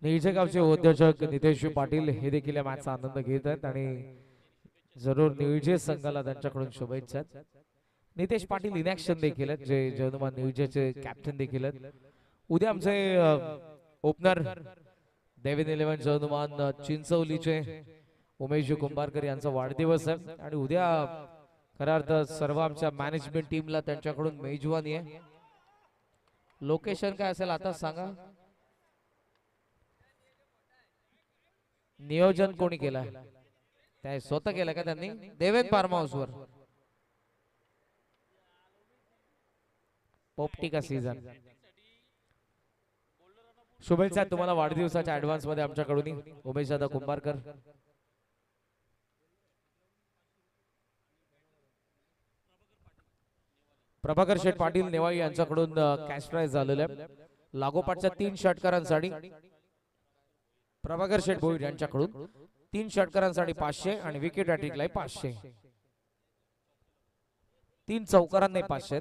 निळजे गावचे उद्योजक नितेश पाटील हे देखील या मॅचचा आनंद घेत आहेत आणि जरूर निळजे संघाला त्यांच्याकडून शुभेच्छा. नितेश पाटील इनॅक्शन देखील आहेत, जे जनुमा निळजेचे कॅप्टन देखील आहेत. उद्या आमचे ओपनर डेव्हिन 11 जनुमान चिंचवलीचे उमेश कुंभारकर यांचा वाढदिवस आहे आणि उद्या खऱ्या अर्थात सर्व आमच्या मॅनेजमेंट टीमला त्यांच्याकडून मेजवानी आहे. लोकेशन काय असेल आता सांगा. नियोजन कोणी केलं? त्या स्वतः केलं का त्यांनी? देवेन फार्म हाऊस वर पोपटी का सीझन. शुभेच्छा तुम्हाला वाढदिवसाच्या ऍडव्हान्स मध्ये आमच्याकडून उमेश दादा कुंभारकर. प्रभाकर शेठ पाटील नेवाळी यांच्याकडून कॅश प्राइज झालेलं आहे. लागोपाठच्या 3 षटकारांसाठी प्रभाकर शेठ भोईर यांच्याकडून 3 षटकारांसाठी 500 आणि विकेट हॅट्रिकला 500. 3 चौकारांना 500.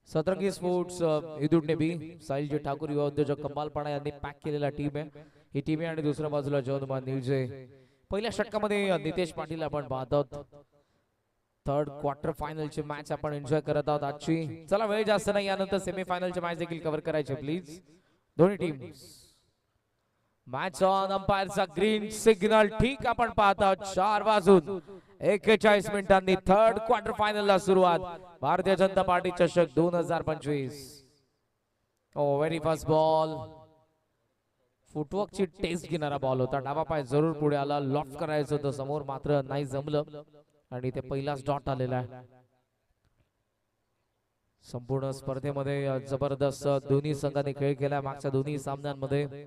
सतरंगी स्पोर्ट्स इदुडने बी साहिलजी ठाकूर युवा उद्योजक कमालपाडा यांनी पॅक केलेला टीम आहे ही टीम आहे. आणि दुसऱ्या बाजूला जनुमान निळजे. पहिल्या षटकामध्ये नितेश पाटील आपण पाहत आहोत. थर्ड क्वार्टर फायनलची मॅच आपण एन्जॉय करत आहोत आजची. चला वेळ जास्त नाही, यानंतर सेमीफायनलची मॅच देखील कव्हर करायची प्लीज. दोन्ही टीम मॅच ऑन. अंपायरचा ग्रीन सिग्नल ठीक आपण पाहत आहोत. 4 वाजून 41 मिनिटांनी थर्ड क्वार्टर फायनलला सुरुवात. भारतीय जनता पार्टी चषक 2025. ओ व्हेरी फर्स्ट बॉल. फुटवर्कची टेस्ट घेणारा बॉल होता. डावा पाय जरूर पुढे आला. लॉफ्ट करायचं होतं समोर, मात्र नाही जमलं आणि ते पहिलाच डॉट आलेला आहे. संपूर्ण स्पर्धेमध्ये जबरदस्त दोन्ही संघांनी खेळ केला. मागच्या दोन्ही सामन्यांमध्ये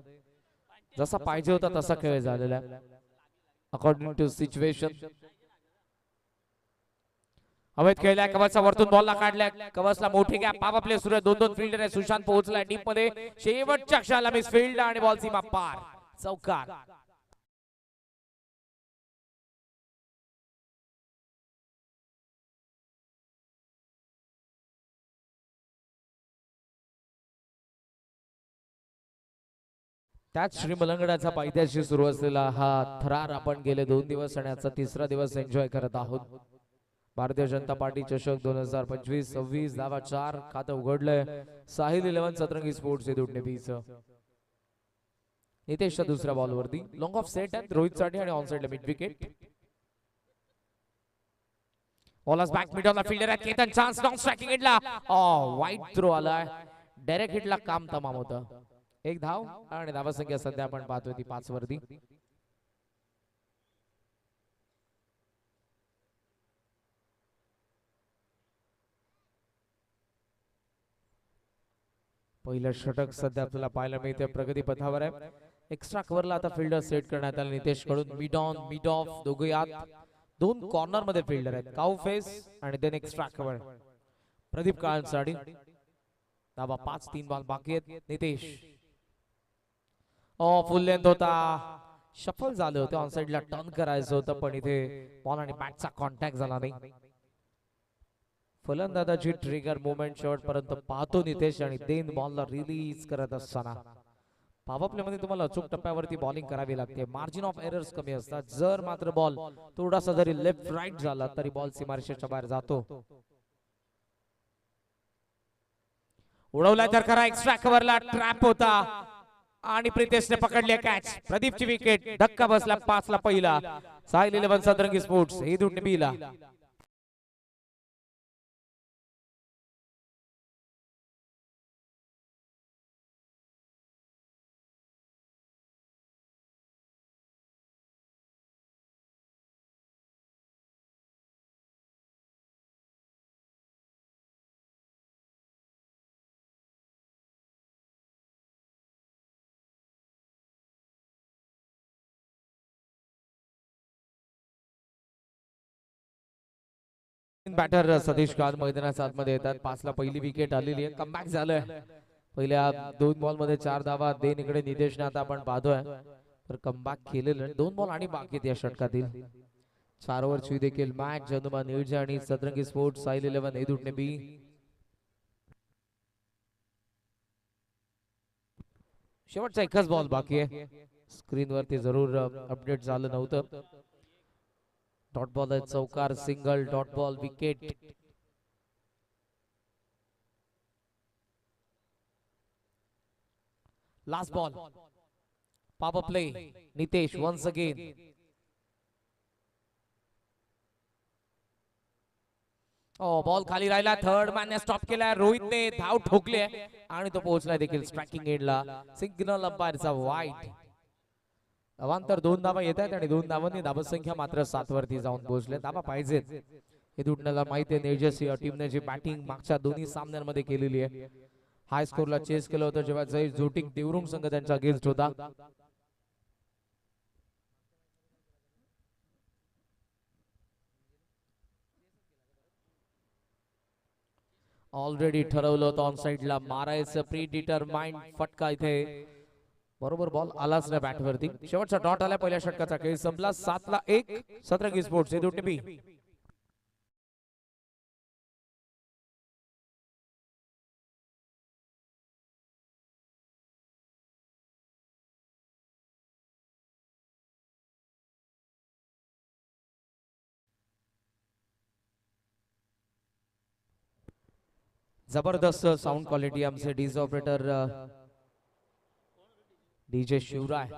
जसा पाहिजे होता तसा खेळ झालेला आहे अकॉर्डिंग टू सिच्युएशन. अवैध खेळलाय. कवचचा वरतून बॉलला काढलाय. कवचला मोठी गॅप. आपले सुरू 2-2 फिल्डर आहे. सुशांत पोहोचलाय डीप मध्ये. शेवटच्या क्षणाला मिस फील्ड आणि बॉल सीमा पार. चौकार. त्याच श्री मलंगडाचा पायथ्याशी सुरू असलेला हा थरार आपण गेले 2 दिवस आणि आजचा 3रा दिवस एन्जॉय करत आहोत. भारतीय जनता पार्टी चषक 2025. 26 धावा 4 खातं उघडलंय साहिल 11 सतरंगी स्पोर्ट्स इदुडने बीच. नितेशच्या दुसऱ्या बॉलवरती लॉंग ऑफ सेट आहे रोहित साठी आणि ऑन साइडला mid wicket. Bowls back mid on the fielder आहे केतन. चान्स नॉन स्ट्रायकिंग हिटला. वाईट थ्रो आलाय. डायरेक्ट हिटला काम तमाम होतं. 1 धाव आणि धावसंख्या सध्या आपण पाहतोय ती 5 वरती. पहिलं षटक सध्या आपल्याला पाहायला मिळते प्रगती पथावर आहे. एक्स्ट्रा कव्हरला आता फिल्डर सेट करण्यात आले नितेश कडून. मिड ऑन मिड ऑफ दोघे आत. 2 कॉर्नर मध्ये फिल्डर आहेत. काऊ फेस आणि देन एक्स्ट्रा कव्हर. प्रदीप काळंसाडी. धावा 5. 3 बॉल बाकी आहेत. नितेश फुल लेंथ होता. शफल झालं होतं. ऑन साइडला टर्न करायचं होतं पण इथे बॉल आणि बॅटचा कॉन्टॅक्ट झाला नाही. फलंदाजाची ट्रिगर मुवमेंट शेवटपर्यंत पाहतो नितेश आणि देन बॉलला रिलीज करत असताना पॉवर प्ले मध्ये तुम्हाला अचूक टप्प्यावरती बॉलिंग करावी लागते. मार्जिन ऑफ एरर्स कमी असतात. जर मात्र बॉल थोडासा जरी लेफ्ट राईट झाला तरी बॉल सीमारेषेच्या बाहेर जातो. उडवला तर खरा. एक्स्ट्रा कव्हरला ट्रॅप होता आणि प्रितेशने पकडले कॅच. प्रदीपची विकेट. धक्का बसला 5 ला पहिला. साहिल 11 सतरंगी स्पोर्ट्स इदुडने बीला. बॅटर सतीश काल मैदानाच्या आतमध्ये येतात. 5 ला पहिली विकेट आलेली आहे. कमबॅक झालंय. पहिल्या 2 बॉल मध्ये 4 धावा. देन इकडे नितेशने आता आपण पाहतोय तर कमबॅक केलेलं. 2 बॉल आणि बाकी आहेत या षटकातील. 4 ओव्हरची देखील मॅच. जनुमान निळजे आणि सतरंगी स्पोर्ट्स साहिल 11 इदुडने बी. शेवटचा एकच बॉल बाकी आहे. स्क्रीन वरती जरूर अपडेट झालं नव्हतं. डॉट बॉल आहे, चौकार, सिंगल, dot ball, wicket. Last ball, power play. Nitesh once again. Ball खाली राहिला, थर्ड मॅनने स्टॉप केलाय, रोहितने धाव ठोकली आणि तो पोहोचला देखील स्ट्रायकिंग एंडला. सिग्नल अंपायरचा वाईट. अवांतर 2 धावा येत आहेत आणि 2 धावांनी धावसंख्या मात्र 7 वरती जाऊन पोहोचले. धावा पाहिजेत हे दुटण्याला माहिती आहे. न्यूजर्सी टीमने जी बॅटिंग मागच्या दोन्ही सामन्यांमध्ये केलेली आहे, हाय स्कोरला चेस केलं होतं जेव्हा जय जोटिंग देवरुंग संघ त्यांचा अगेन्स्ट होता. ऑलरेडी ठरवलं होतं ऑन साइडला मारायचं, प्री डिटरमाइंड फटका इथे बरोबर बॉल आलाच नाही बॅटवरती. शेवटचा डॉट आला, पहिल्या षटकाचा खेळ संपला. 7-1 सतरंगी स्पोर्ट्स हे दोन्ही बी. जबरदस्त साऊंड क्वालिटी आमचे DJ operator DJ Shivrai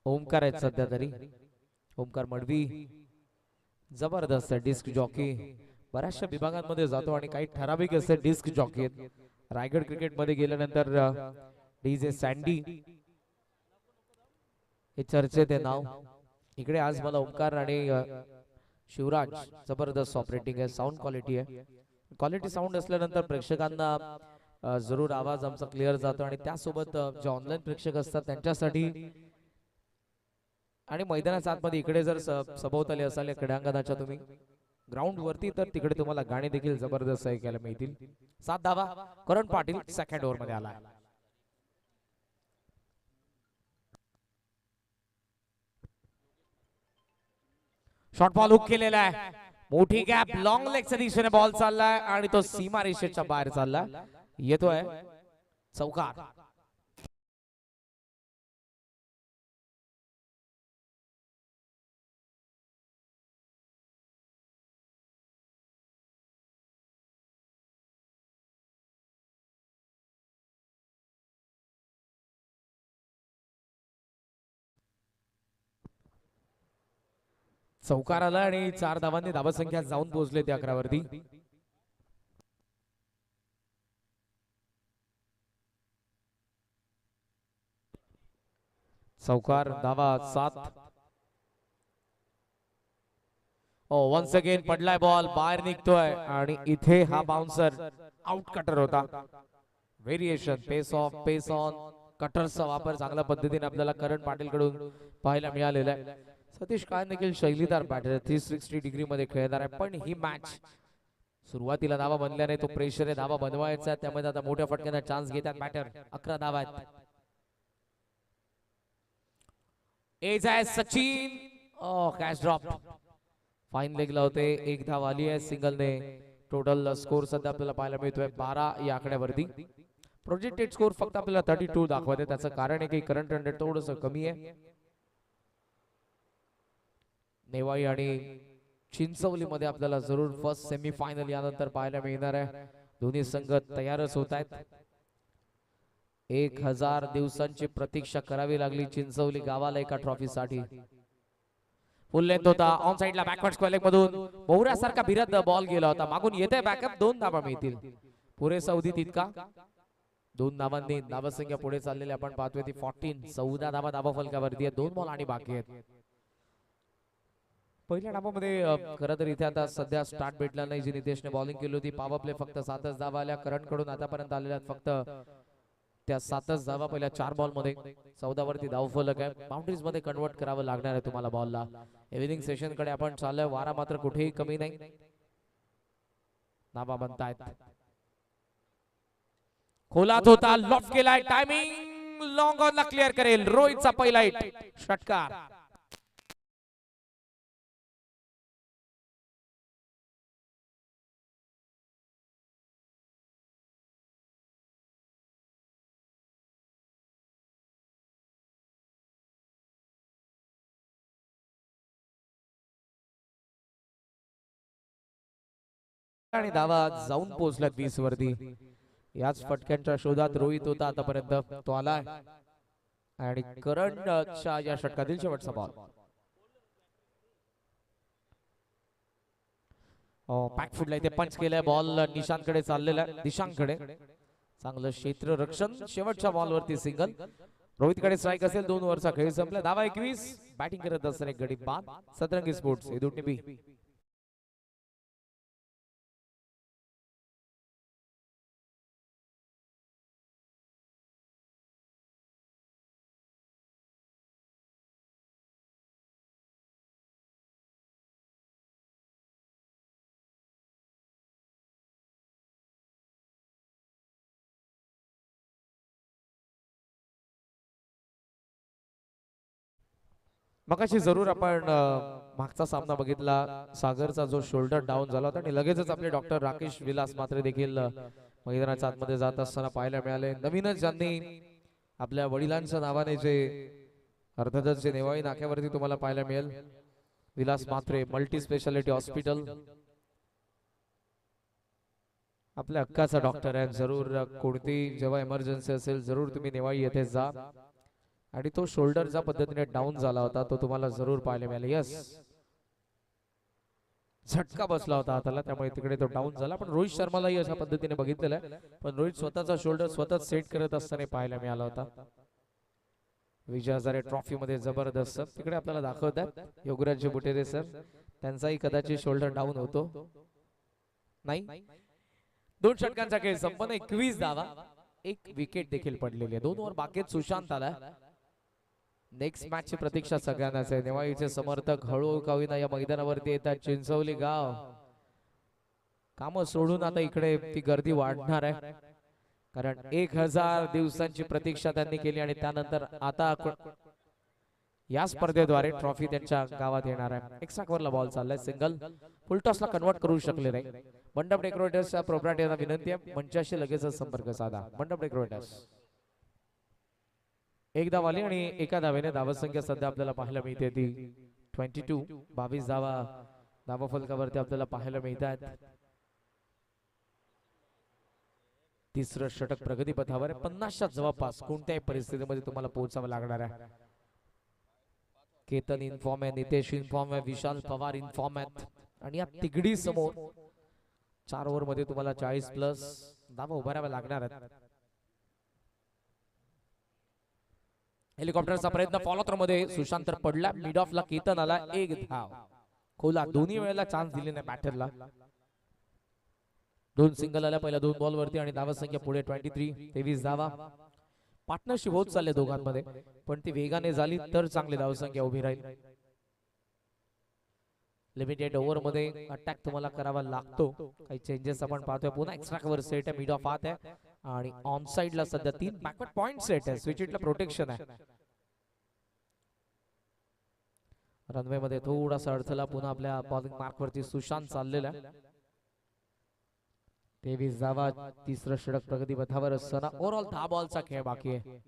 Omkar आहेत सध्या तरी. ओमकार मडवी जबरदस्त डिस्क जॉकी. बऱ्याचशा विभागांमध्ये जातो आणि काही ठराविक असे डिस्क जॉकी आहेत. रायगड क्रिकेट मध्ये गेल्यानंतर डीजे सँडी हे चर्चेत आहे नाव. इकडे आज मला ओमकार आणि शिवराज जबरदस्त ऑपरेटिंग आहे, साऊंड क्वालिटी आहे. क्वालिटी साऊंड असल्यानंतर प्रेक्षकांना जरूर आवाज आमचा क्लिअर जातो आणि त्यासोबत जे ऑनलाईन प्रेक्षक असतात त्यांच्यासाठी आणि मैदानाच्या आतमध्ये इकडे जर सभोवताली असाल या क्रीडांगणाच्या तुम्ही ग्राउंड वरती, तर तिकडे तुम्हाला गाणे देखील जबरदस्त ऐकायला मिळतील. 7 धावा करण पाटील सेकंड ओव्हर मध्ये आला. शॉर्ट बॉल हुक केलेला आहे, मोठी गॅप, लॉंग लेगच्या दिशेने बॉल चाललाय आणि तो सीमा रेषेच्या बाहेर चालला. येतोय चौकार. चौकार आला आणि 4 धावांनी धावसंख्या जाऊन पोहोचले ते 11 वरती. चौकार, धावा 7. वन्स अगेन पडलाय बॉल, बाहेर निघतोय आणि इथे हा बाउन्सर आउट कटर होता. Variation, pace off, pace on, कटरचा वापर चांगल्या पद्धतीने आपल्याला करण पाटील कडून पाहायला मिळालेला आहे. सतीश काळे देखील शैलीदार बॅटर 360 डिग्री मध्ये खेळणार आहे, पण ही मॅच सुरुवातीला धावा बनल्याने तो प्रेशर आहे, धावा बनवायचा, त्यामध्ये आता मोठ्या फटक्याचा चान्स घेतात बॅटर. 11 धावा आहेत. एज आहे सचिन, कॅच ड्रॉप. फाईन लेगला होते, 1 धाव आली आहे सिंगलने. टोटल स्कोर सध्या आपल्याला पाहायला मिळतोय 12 या आकड्यावरती. प्रोजेक्टेड स्कोर फक्त आपल्याला 32 दाखवते. त्याचं कारण आहे की करंट रन रेट थोडंसं कमी आहे. नेवाई आणि चिंचवली मध्ये आपल्याला जरूर फर्स्ट सेमी फायनल यानंतर पाहायला मिळणार आहे. दोन्ही संघ तयारच होत आहेत. 1000 दिवसांची प्रतीक्षा करावी लागली चिंचवली गावाला एका ट्रॉफी साठी. फुल लेंथ होता, ऑन साइडला बॅकवर्ड स्क्वेअर लेग मधून बहुऱ्यासारखा भिरत बॉल गेला होता. मागून येते बॅकअप, 2 धावा मिळतील. पुरेसा अवधी तितका 2 धावांनी धावसंख्या पुढे चाललेली आपण पाहतोय ती 14. 14 धावा धावा फलकावरती आहे. 2 बॉल आणि बाकी आहेत. पहिल्या डावामध्ये खरं तर इथे आता सध्या स्टार्ट भेटला नाही. जी नितेशने बॉलिंग केली होती, पॉवर प्ले फक्त 7च धावा आल्या. करण कडून आतापर्यंत आलेल्या फक्त त्या 7च धावा पहिल्या 4 बॉल मध्ये. 14 वरती धाव फलक आहे. बाउंड्रीज मध्ये कन्वर्ट करावं लागणार आहे तुम्हाला बॉलला. इव्हिनिंग सेशन कडे आपण चाललोय, वारा मात्र कुठेही कमी नाही. धावा बनतायत. खोलात होता, लॉफ केलाय, टायमिंग लॉंग ऑन ला क्लिअर करेल रोहितचा पहिला हिट, षटकार. आणि धावा जाऊन पोहोचल्यात 20 वरती. याच फटक्यांच्या शोधात रोहित होता आतापर्यंत, तो आलाय आणि करणच्या या षटकातील शेवटचा बॉल. पॅक फुटला इथे पंच केलाय, बॉल निशांकडे चाललेला आहे, दिशांकडे. चांगलं क्षेत्र रक्षण, शेवटच्या बॉलवरती सिंगल. रोहितकडे स्ट्राईक असेल, 2 ओव्हरचा खेळ संपला. धावा 21. बॅटिंग करत असताना एक गडी बाद. सतरंगी स्पोर्ट्स हे दोन्ही बी. मगाशी जरूर आपण मागचा सामना बघितला, सागरचा जो शोल्डर डाऊन झाला होता आणि लगेचच आपले डॉक्टर राकेश विलास मात्रे देखील मैदानाच्या आतमध्ये जात असताना पाहायला मिळाले. नवीनच ज्यांनी आपल्या वडिलांच्या नावाने जे अर्थातच जे नेवाळी नाक्यावरती तुम्हाला पाहायला मिळेल, विलास मात्रे मल्टी स्पेशालिटी हॉस्पिटल, आपल्या हक्काचा डॉक्टर आहे. जरूर कोणती जेव्हा इमर्जन्सी असेल जरूर तुम्ही नेवाळी येथे जा. आणि तो शोल्डर ज्या पद्धतीने डाऊन झाला होता तो तुम्हाला जरूर पाहायला मिळाला. यस, झटका बसला होता हाताला, त्यामुळे तिकडे तो डाऊन झाला. पण रोहित शर्मालाही अशा पद्धतीने बघितलेलं आहे, पण रोहित स्वतःचा शोल्डर स्वतःच सेट करत असताना पाहायला मिळाला होता. विजय हजारे ट्रॉफी मध्ये जबरदस्त तिकडे आपल्याला दाखवतात योगराज बुटेरे सर, त्यांचाही कदाचित शोल्डर डाऊन होतो. नाही, 2 षटकांचा खेळ संपन्न. 21 धावा, 1 विकेट देखील पडलेली आहे. 2 ओव्हर बाकीत सुशांत आला. नेक्स्ट मॅच ची प्रतीक्षा सगळ्यांनाच आहे. नेवाळीचे समर्थक हळूहळू का होईना या मैदानावरती येतात. चिंचवली गाव काम सोडून आता इकडे ती गर्दी वाढणार आहे, कारण 1000 दिवसांची प्रतीक्षा त्यांनी केली आणि त्यानंतर आता या स्पर्धेद्वारे ट्रॉफी त्यांच्या गावात येणार आहे. एक्स्ट्रा कव्हरला बॉल चाललाय, सिंगल. फुलटॉसला कन्वर्ट करू शकले नाही. मंडप डेकोरेटर्सच्या प्रोप्रायटरला विनंती आहे, मंचाशी लगेचच संपर्क साधा. मंडप डेकोरेटर्स एक धाव आली आणि एका धावेने धावसंख्या सध्या आपल्याला पाहायला मिळते ती 22. 22 धावा धावा फलकावरती आपल्याला पाहायला मिळतात. तिसरं षटक प्रगती पथावर आहे. 50च्या जवळपास कोणत्याही परिस्थितीमध्ये तुम्हाला पोहोचावं लागणार आहे. केतन इन्फॉर्म आहे, नितेश इन्फॉर्म आहे, विशाल पवार इन्फॉर्म आहेत आणि या तिगडी समोर 4 ओव्हर मध्ये तुम्हाला 40+ धावा उभाराव्या लागणार आहेत. हेलिकॉप्टरचा प्रयत्न फॉलो थ्रो मध्ये सुशांत पडला, मिड ऑफला केतन आला, 1 धाव. खोला दोन्ही वेळेला चान्स दिले नाही बॅटरला. 2 सिंगल आल्या पहिल्या 2 बॉल वरती आणि धावा संख्या पुढे 23. 23 धावा. पार्टनरशिप होत चालले दोघांमध्ये, पण ती वेगाने झाली तर चांगली धावसंख्या उभी राहील. लिमिटेड ओव्हर मध्ये अटॅक तुम्हाला करावा लागतो. काही चेंजेस आपण पाहतोय. पुन्हा एक्स्ट्रा कव्हर सेट आहे, मिड ऑफ आत आहे आणि ऑन साइडला सध्या 3 बॅकवर्ड पॉइंट सेट आहे. स्विच इटला प्रोटेक्शन आहे. रनवे मध्ये थोडासा अडथळा. पुन्हा आपल्या बॉलिंग मार्क वरती सुशांत चाललेला. 23 धावा. तिसरं षटक प्रगती पथावर असताना ओव्हरऑल 10 बॉलचा खेळ बाकी आहे.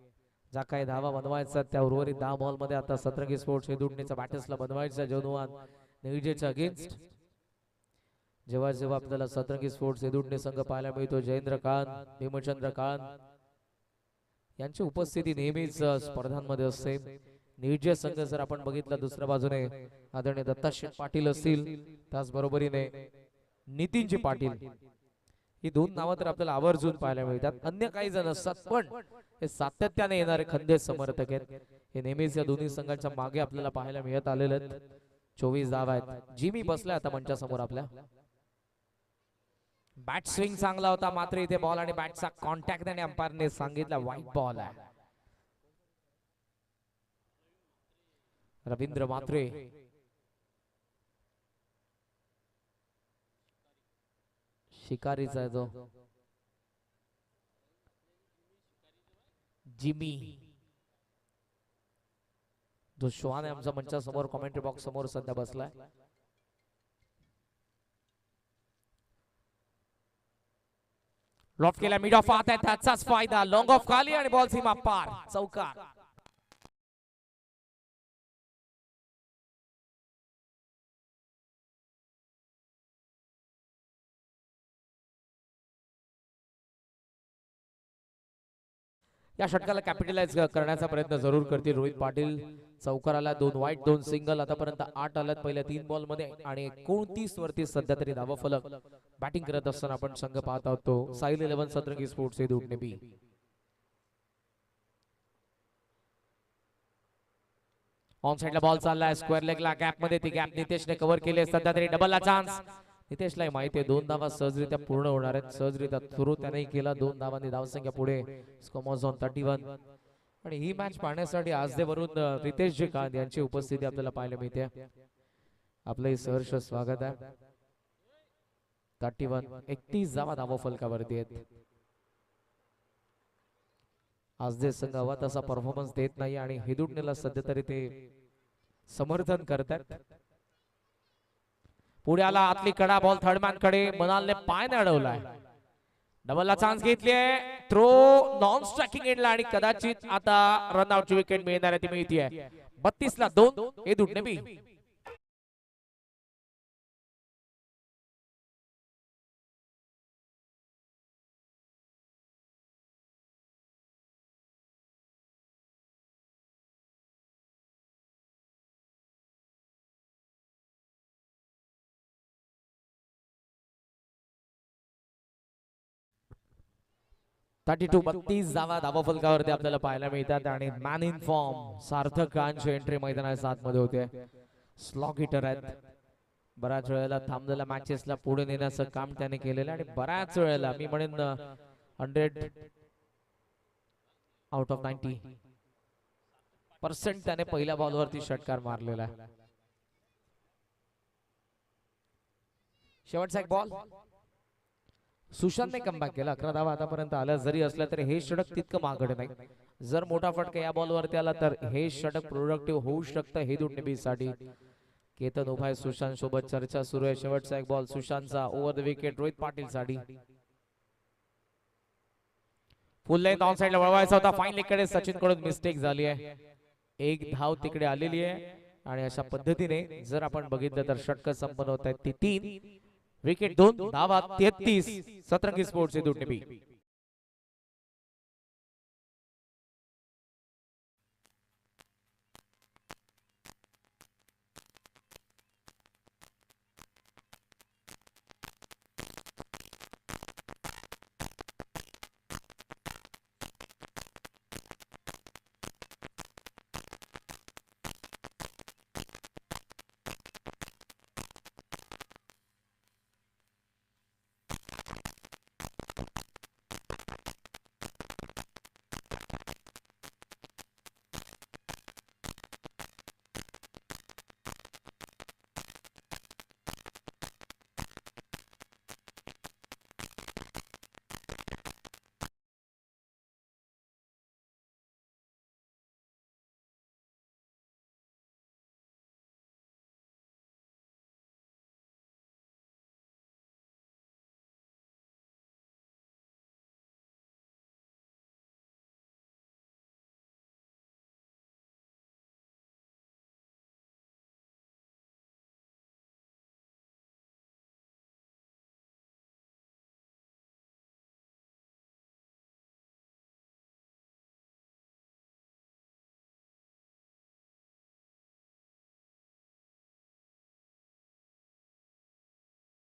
ज्या काही धावा बनवायचा त्या उर्वरित 10 बॉल मध्ये आता सतरंगी स्पोर्ट्स हेदुडणीचा बॅटर्सला बनवायचा. जनुवान निळजेच्या अगेन्स्ट जेव्हा जेव्हा आपल्याला सतरंगी स्पोर्ट्स हेदुडणी संघ पाहायला मिळतो, जयेंद्र कान, भीमचंद्र कान यांची उपस्थिती नेहमीच स्पर्धांमध्ये असते. निळजे संघ जर आपण बघितला दुसऱ्या बाजूने आदरणीय दत्ताशेठ पाटील असतील, त्याच बरोबरीने नितीनजी पाटील, ही 2 नावं तर आपल्याला आवर्जून पाहायला मिळतात. अन्य काही जण असतात, पण हे सातत्याने येणारे खंदे समर्थक आहेत. हे नेहमीच या दोन्ही संघांच्या मागे आपल्याला पाहायला मिळत आलेले आहेत. 24 धावा आहेत. जिमी बसलाय आता मंचा समोर आपल्या. बॅट स्विंग चांगला होता, मात्र इथे बॉल आणि बॅटचा कॉन्टॅक्ट आणि अंपायरने सांगितला वाईट बॉल आहे. रवींद्र मात्रे शिकारीचा आहे जो जिमी, जो श्वान आहे आमच्या मंचा समोर कॉमेंट्री बॉक्स समोर सध्या बसलाय. लॉफ्ट केला, मिड ऑफ आत आहे, त्याचाच फायदा. लॉंग ऑफ खाली आणि बॉल सीमा पार, चौकार. या षटकाला कॅपिटलाइज करण्याचा प्रयत्न जरूर करतील रोहित पाटील. चौकाराला 2 वाईट 2 सिंगल, आतापर्यंत 8 आल्यात पहिल्या 3 बॉल मध्ये आणि 29 वरती सध्या तरी धावा फलक. बॅटिंग करत असताना आपण संघ पाहत आहोत तो साहिल 11 सतरंगी स्पोर्ट्स हे दुटणे बी. ऑन साइडला बॉल चाललाय स्क्वेअर लेगला गॅप मध्ये, ती गॅप नितेशने कव्हर केली. सध्या तरी डबलला चान्स. नितेशला माहिती आहे 2 धावा सहजरित्या पूर्ण होणार आहेत. सहजरित्या थ्रू त्याने केला. 2 धावांनी धावसंख्या पुढे. Score on 31. आणि ही मॅच पाहण्यासाठी आज वरून रितेश जी कांत यांची उपस्थिती आपल्याला पाहायला मिळते. आपलं सहर्ष स्वागत आहे. 31 धावा धावा फलकावरती आहेत. आज जे संघ हवा तसा परफॉर्मन्स देत नाही आणि हिदुटनेला सध्या तरी ते समर्थन करतात. पुढे आला आतली कडा बॉल थर्डमॅन कडे. मनालने पाय अडवलाय. डबलला चान्स घेतलीये. थ्रो नॉन स्ट्रायकिंग एंडला आणि कदाचित आता रनआउटची विकेट मिळणार आहे. ती मिळतीये 32 ला 2 हे दुटणे बी. थर्टी 32 धावा धावा फलकावरती आपल्याला पाहायला मिळतात आणि मॅन इन फॉर्म सार्थक खानची एंट्री मैदानाच्या आतमध्ये होते. स्लॉग हिटर आहेत. बऱ्याच वेळेला थांबलेल्या मॅचेसला पुढे नेण्याचं काम त्याने केलेलं आणि बऱ्याच वेळेला मी म्हणेन 100 आउट ऑफ 90% त्याने पहिल्या बॉलवरती षटकार मारलेला आहे. शेवटचा एक बॉल सुशांतने कमबॅक केला. 11 धावा आतापर्यंत आल्या जरी असल्या तरी हे षटक तितकं मागड नाही. जर मोठा फटका या बॉलवरती आला तर हे षटक प्रोडक्टिव्ह होऊ शकतं हे दुटणे बी साठी. केतन उभा आहे. सुशांत सोबत चर्चा सुरू आहे. शेवटचा एक बॉल सुशांतचा over the wicket Rohit Patil साठी. फुल लेंथ ऑन साइडला वळवायचा होता. फाईन लेग कडे सचिन कडून मिस्टेक झाली आहे. एक धाव तिकडे आलेली आहे आणि अशा पद्धतीने जर आपण बघितलं तर षटक संपन्न होत आहेत. ती 3 विकेट 2 धावा 33 सतरंगी स्पोर्ट्स दुटणे बी.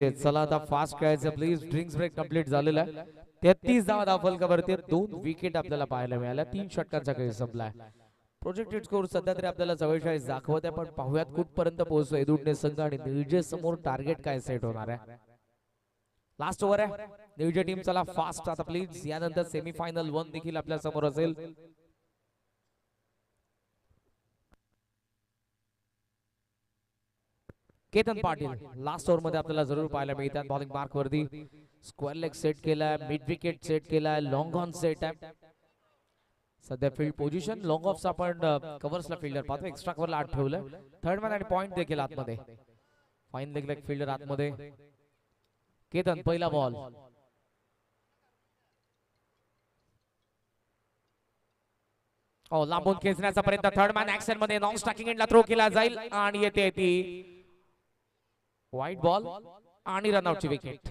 चला आता फास्ट खेळायचं प्लीज. ड्रिंक्स ब्रेक कंप्लीट झालेला आहे. 33 धावा धाव फलकावरती 2 विकेट आपल्याला पाहायला मिळाल्या. 3 षटकांचा खेळ संपलाय. प्रोजेक्टेड स्कोर सध्या तरी आपल्याला 44 दाखवत आहे पण पाहूयात कुठपर्यंत पोहोचतोय दुटणे संघ आणि निळजे समोर टार्गेट काय सेट होणार आहे. लास्ट ओव्हर आहे निळजे टीम. चला फास्ट आता प्लीज. यानंतर सेमीफायनल 1 देखील आपल्या समोर असेल. केतन पाटील लास्ट ओव्हर मध्ये आपल्याला जरूर पाहायला मिळतात. बॉलिंग मार्क वरती स्क्वेअर लेग सेट केलाय. मिड विकेट सेट केलाय. लॉंग ऑन सेट आहे. सध्या फील्ड पोझिशन लॉंग ऑफचा आपण कव्हर्सला फिल्डर पाहतो. एक्स्ट्रा कव्हरला 8 ठेवलं. थर्ड मॅन आणि पॉइंट देखील आतमध्ये. फाईन लेग लेग फिल्डर आतमध्ये. केतन पहिला बॉल. लांबून खेचण्याचा प्रयत्न. थर्ड मॅन ऍक्शन मध्ये नॉन स्ट्रायकिंग एंडला थ्रो केला जाईल आणि येते ती व्हाईट बॉल आणि रनआउटची विकेट.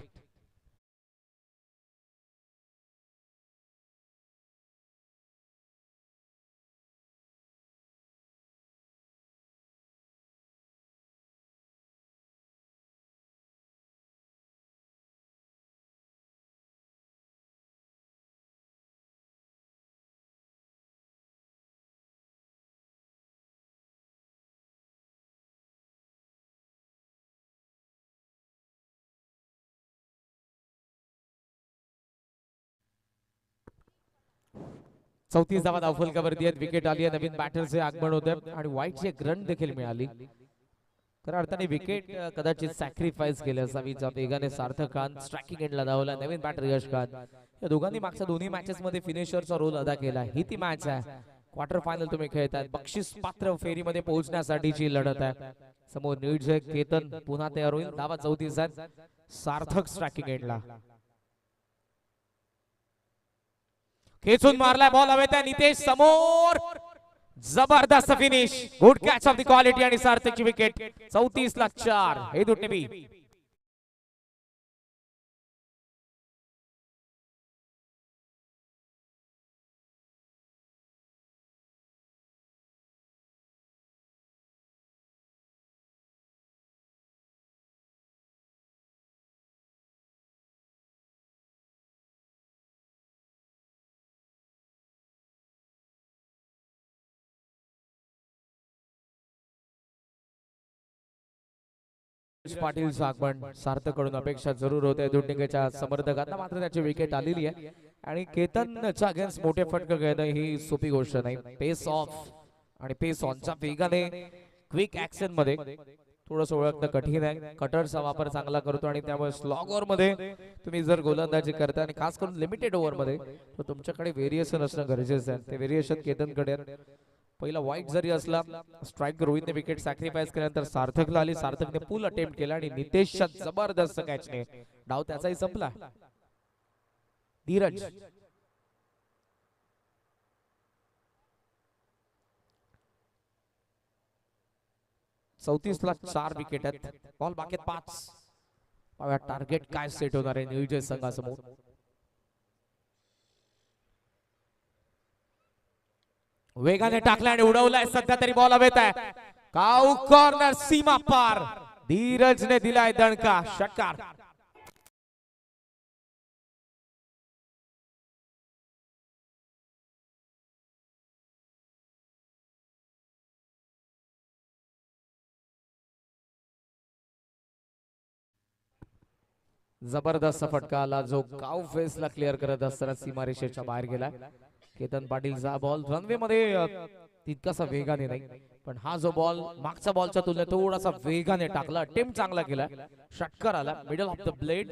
34 धावा धावफलकावरती आहेत. विकेट आली आहे. नवीन बॅटरचे आगमन होते आणि वाईटची एक रन देखील मिळाली. खऱ्या अर्थाने विकेट कदाचित सॅक्रिफाईस केले असावी. ज्या वेगाने सार्थक खान स्ट्रायकिंग एंडला धावला. नवीन बॅटर यश खान या दोघांनी मागच्या दोन्ही मॅचेस मध्ये फिनिशरचा रोल अदा केला. ही ती मॅच आहे. क्वार्टर फायनल तुम्ही खेळताय. बक्षीस पात्र फेरीमध्ये पोहोचण्यासाठीची लढत आहे. समोर निर्जय केतन पुन्हा तयार होईल. धावा 34 आहेत. सार्थक स्ट्रायकिंग एंडला खेचून मारलाय बॉल हवेत आहे. नितेश समोर जबरदस्त finish. Good catch of the quality आणि सार्थकची विकेट. 34 ला 4. हे दुटणे बी पाटील आगमन सार्थक कडून अपेक्षा जरूर होते दुर्निकेच्या समर्थकांना. मात्र त्याची विकेट आलेली आहे आणि केतनच्या अगेन्स्ट मोठे फटके घेणं ही सोपी गोष्ट नाही. पेस ऑफ आणि पेस ऑनच्या वेगाने क्विक ऍक्शन मध्ये थोडंसं ओळखणं कठीण आहे. कटरचा वापर चांगला करतो आणि त्यामुळे स्लॉग ओव्हर मध्ये तुम्ही जर गोलंदाजी करता आणि खास करून लिमिटेड ओव्हर मध्ये तर तुमच्याकडे व्हेरिएशन असणं गरजेचं आहे. ते व्हेरिएशन केतनकडे पहिला वाईट जरी असला स्ट्राइक रोहितने विकेट सॅक्रिफाईस केल्यानंतर सार्थकला आली. सार्थकने पुल अटेम्प्ट केला आणि नितेशच्या जबरदस्त कॅचने डाव त्याचाही संपला. धीरज 34 ला 4 विकेट आहेत. बॉल बाकी 5. टार्गेट काय सेट होणार आहे निर्जय संघासमोर. वेगाने टाकला आणि उडवलाय. सध्या तरी बॉल हवेत आहे. काऊ कॉर्नर सीमा पार. धीरजने दिलाय दणका. षटकार. जबरदस्त फटका आला जो काऊ फेसला क्लिअर करत असताना सीमारेषेच्या बाहेर गेला. केतन पाटीलचा बॉल रनवे मध्ये तितकासा वेगाने नाही पण हा जो बॉल मागच्या बॉलच्या तुलनेत थोडासा वेगाने टाकला. अटेम्प्ट चांगला केला. षटकार आला middle of the blade.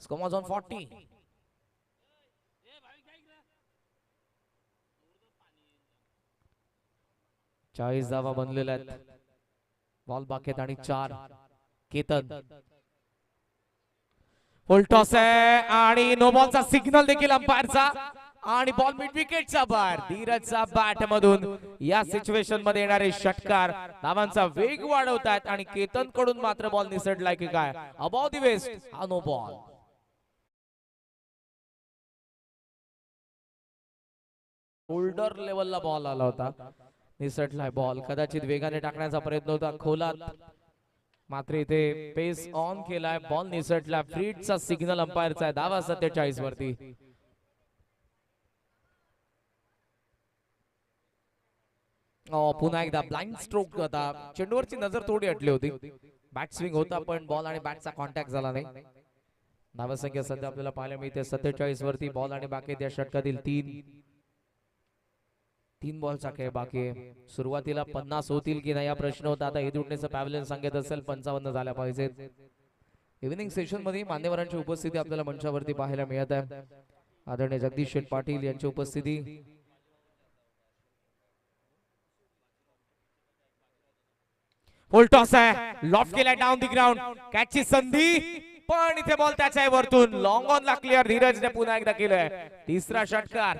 Score on 40. चाळीस धावा बनलेल्या आहेत. बॉल बाकेत आणि 4. केतन फुल टॉस आहे आणि नो बॉलचा सिग्नल देखील अंपायरचा आणि बॉल मिड विकेटचा बाहेर. धीरजचा बॅट मधून या सिच्युएशन मध्ये येणारे षटकार धावांचा वेग वाढवतात आणि केतन कडून मात्र बॉल निसटलाय की काय. अबाव द वेस्ट हा नो बॉल. शोल्डर लेवलला बॉल आला होता. निसटलाय बॉल. कदाचित वेगाने टाकण्याचा प्रयत्न होता खोलात मात्र इथे पेस ऑन केलाय. बॉल निसटला. फ्रीडचा सिग्नल अंपायरचा आहे. धावा 47 वरती. पुन्हा एकदा ब्लाइंड स्ट्रोक होता. चेंडूवरची नजर थोडी अटली होती. बॅट स्विंग होता पण बॉल आणि बॅटचा कॉन्टॅक्ट झाला नाही. धावसंख्या सध्या आपल्याला पाहायला मिळते 47 वरती. बॉल आणि बाकी त्या षटकातील 3 बॉलचा खेळ बाकी. सुरुवातीला 50 होतील की नाही हा प्रश्न होता. आता हे दुटणेचं पॅव्हलियन सांगत असेल 55 झाल्या पाहिजेत. इव्हिनिंग सेशन मध्ये मान्यवरांची उपस्थिती आपल्याला मंचावरती पाहायला मिळत आहे. आदरणीय जगदीश शेठ पाटील यांची उपस्थिती. फुल टॉस आहे. लॉफ्ट केलाय डाऊन द ग्राउंड. कॅचची संधी पण इथे बॉल त्याच्या वरतून लॉंग ऑन ला क्लिअर. धीरजने पुन्हा एकदा केलंय. तिसरा षटकार.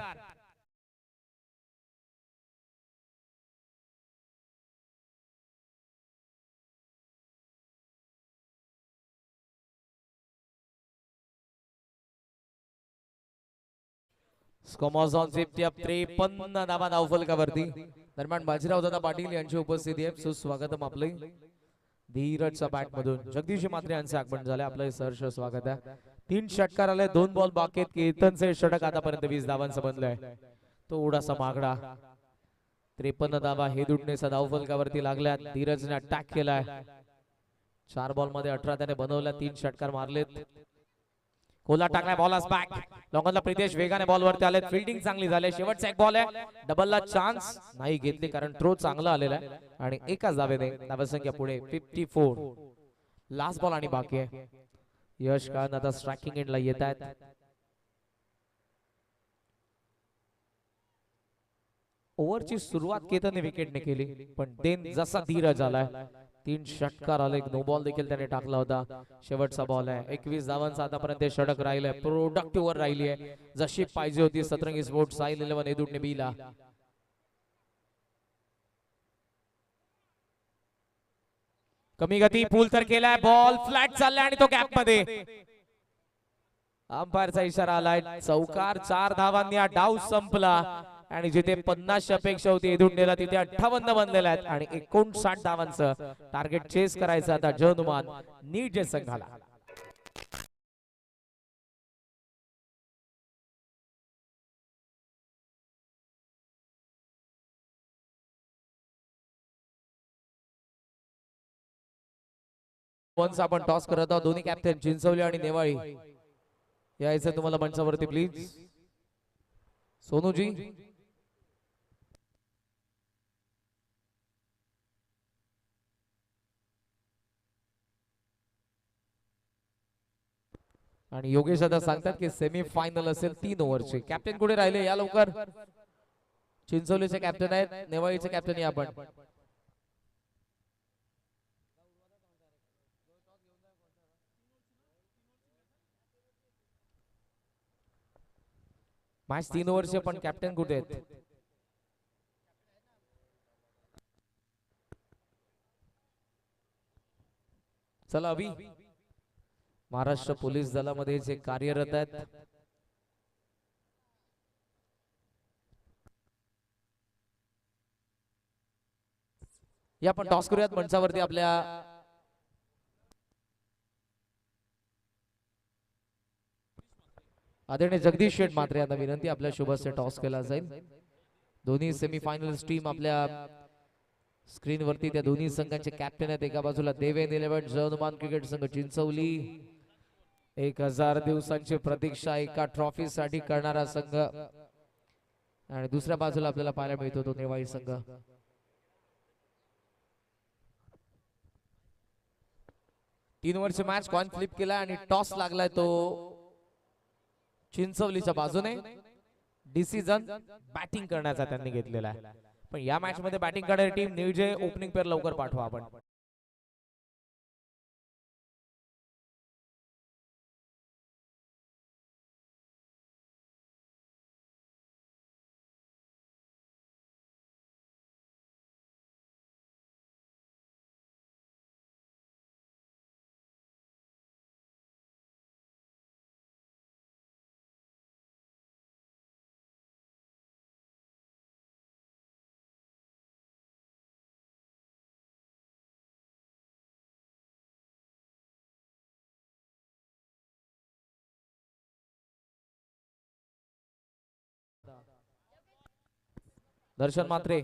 स्कोमॉझॉन 53 धावा धावफलकावरती. दरम्यान बाजीराव दादा पाटील यांची उपस्थिती आहे. सुस्वागतम आपले. धीरजच्या बॅट मधून जगदीश मात्रे यांचे आगमन झाले. आपलं सहर्ष स्वागत आहे. 3 षटकार आले. 2 बॉल बाकी. केतनचे षटक आतापर्यंत 20 धावांचं बनलंय. थोडासा मागडा. 53 धावा हे दुटणेचा धावफलकावरती लागल्या. धीरजने अटॅक केलाय. 4 बॉल मध्ये 18 त्याने बनवल्या. 3 षटकार मारलेत. कोला टाकलाय बॉलच बॅक लॉंगनला प्रितेश वेगाने बॉल वरती आले फिल्डिंग चांगली झाली शेवटचा एक बॉल आहे डबलला चान्स नाही घेतली कारण थ्रो चांगला आलेला आहे आणि एकाच धावेने धावसंख्या पुढे 54 लास्ट बॉल आणि बाकी आहे यश कान आता स्ट्रायकिंग एंडला येत आहेत ओव्हरची सुरुवात केतनने विकेटने केली पण देन जसा धीरज आलाय 3 षटकार आले नो बॉल देखील त्याने टाकला होता शेवटचा बॉल आहे 21 धावांचा आतापर्यंत षटक राहिलंय प्रोडक्टिव्ह वर राहिली आहे जशी पाहिजे होती सतरंगी स्पोर्ट्स साईल 11 एदुटने बीला कमी गती पूल तर केलाय बॉल फ्लॅट चाललाय आणि तो गॅप मध्ये अंपायरचा इशारा आलाय चौकार 4 धावांनी हा डाव संपला आणि जिथे 50 अपेक्षा होती एदुंडेला तिथे 58 बनलेल्या आहेत आणि 59 धावांचं टार्गेट चेस करायचं आता जनुमान नीट संघाला वन्स आपण टॉस करत आहोत दोन्ही कॅप्टन चिंचवली आणि नेवाळी यायचं तुम्हाला मंचावरती प्लीज सोनूजी आणि योगेश दादा सांगतात की सेमी फायनल असेल 3 ओव्हरचे कॅप्टन कुठे राहिले या लवकर चिंचवलीचे कॅप्टन आहेत नेवाळीचे कॅप्टन या आपण मॅच 3 ओव्हरचे पण कॅप्टन कुठे आहेत चला अभि महाराष्ट्र पोलीस दलामध्ये जे कार्यरत आहेत या आपण टॉस करूयात मंचावरती आपल्या आदरणीय जगदीश शेठ मात्रे यांना विनंती आपल्या शुभस्य टॉस केला जाईल दोन्ही सेमीफायनल्स टीम आपल्या स्क्रीन वरती त्या दोन्ही संघांचे कॅप्टन आहेत एका बाजूला देवेन 11 जनुमान क्रिकेट संघ चिंचवली 1000 दिवसांची प्रतीक्षा एका ट्रॉफी साठी करणारा संघ आणि दुसऱ्या बाजूला आपल्याला पाहायला मिळतो तो नेवाळी संघ 3 ओव्हरची मॅच कॉइन फ्लिप केला आणि टॉस लागलाय तो चिंचवलीच्या बाजूने डिसिजन बॅटिंग करण्याचा त्यांनी घेतलेला आहे पण या मॅच मध्ये बॅटिंग करणारी टीम निळजे ओपनिंग पेअर लवकर पाठवा आपण दर्शन मात्रे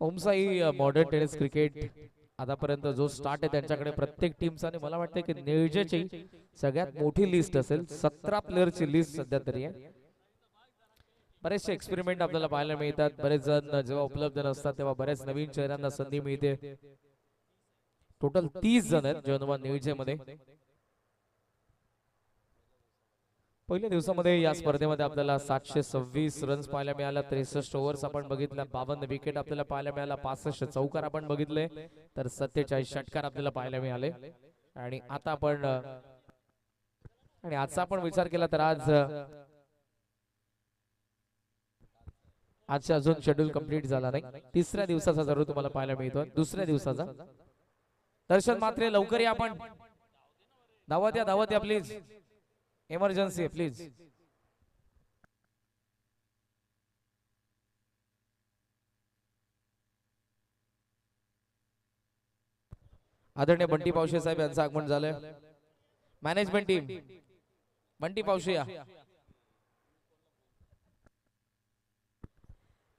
ओमसाई मॉडर्न टेनिस क्रिकेट आतापर्यंत जो स्टार्ट आहे त्यांच्याकडे प्रत्येक टीमचा आणि मला वाटतं की निळजेची सगळ्यात मोठी लिस्ट असेल 17 प्लेयरची लिस्ट सध्या तरी आहे बरेचसे एक्सपेरिमेंट आपल्याला पाहायला मिळतात बरेच जण जेव्हा उपलब्ध नसतात तेव्हा बऱ्याच नवीन चेहऱ्यांना संधी मिळते टोटल 30 जण आहेत जनुमान निळजे मध्ये पहिल्या दिवसामध्ये या स्पर्धेमध्ये आपल्याला 726 रन्स पाहायला मिळाल्या 63 ओव्हर्स आपण बघितल्या 52 विकेट आपल्याला पाहायला मिळाला 65 चौकार आपण बघितले तर 47 षटकार आपल्याला पाहायला मिळाले आणि आता आपण आणि आजचा आपण विचार केला तर आजचा अजून शेड्यूल कंप्लीट झाला नाही तिसऱ्या दिवसाचा जरूर तुम्हाला पाहायला मिळतो दुसऱ्या दिवसाचा दर्शन मात्रे लवकर या आपण धावत या प्लीज, इमर्जन्सी प्लीज. आदरणीय बंटी पावशे साहेब यांचं आगमन झालंय. मॅनेजमेंट टीम बंटी पावशे या.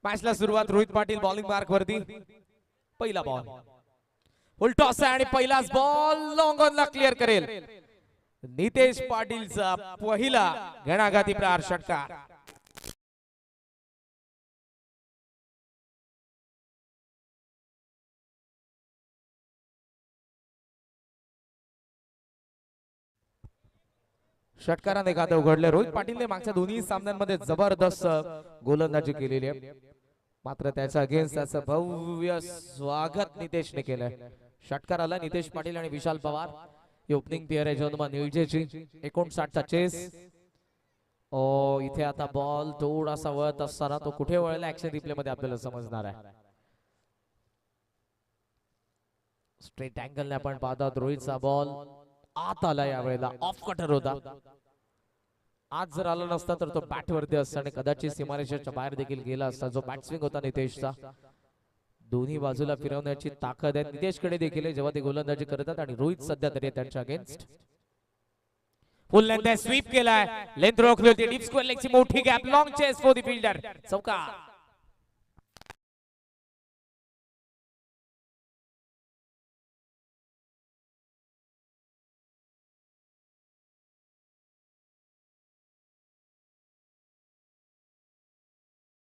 मॅचला सुरुवात. रोहित पाटील बॉलिंग मार्क वरती. पहिला बॉल फुल टॉस आहे आणि पहिलाच बॉल लॉंग ऑन ला क्लिअर करेल नितेश पाटीलचा पहिला घणाघाती प्रहार षटकार. षटकाराने खाते उघडले. रोहित पाटीलने मागच्या दोन्ही सामन्यांमध्ये जबरदस्त गोलंदाजी केलेली आहे, मात्र त्याच्या अगेन्स्ट त्याचं भव्य स्वागत नितेशने केलंय. षटकाराला नितेश पाटील आणि विशाल पवार ही ओपनिंग पेअर आहे जनुमा न्यूजेची. 59 चा चेस. इथे आता बॉल थोडासा वळत असताना तो कुठे वळला ऍक्शन रिप्ले मध्ये आपल्याला समजणार आहे. स्ट्रेट अँगलने आपण पाहतात. रोहितचा बॉल आत आला यावेळेला. ऑफ कटर होता. आज जर आला नसता तर तो बॅट वरती असता आणि कदाचित सीमारेषेच्या बाहेर देखील गेला असता. जो बॅट स्विंग होता नितेशचा, दोन्ही बाजूला फिरवण्याची ताकद आहे नितेशकडे देखील जेव्हा ते गोलंदाजी करतात. आणि रोहित सध्या तरी त्यांच्या अगेन्स्ट फुल लेंथ स्वीप केलाय. लेंथ रोखली होती. डीप स्क्वेअर लेगची मोठी गॅप. Long chase for the fielder. चौकार.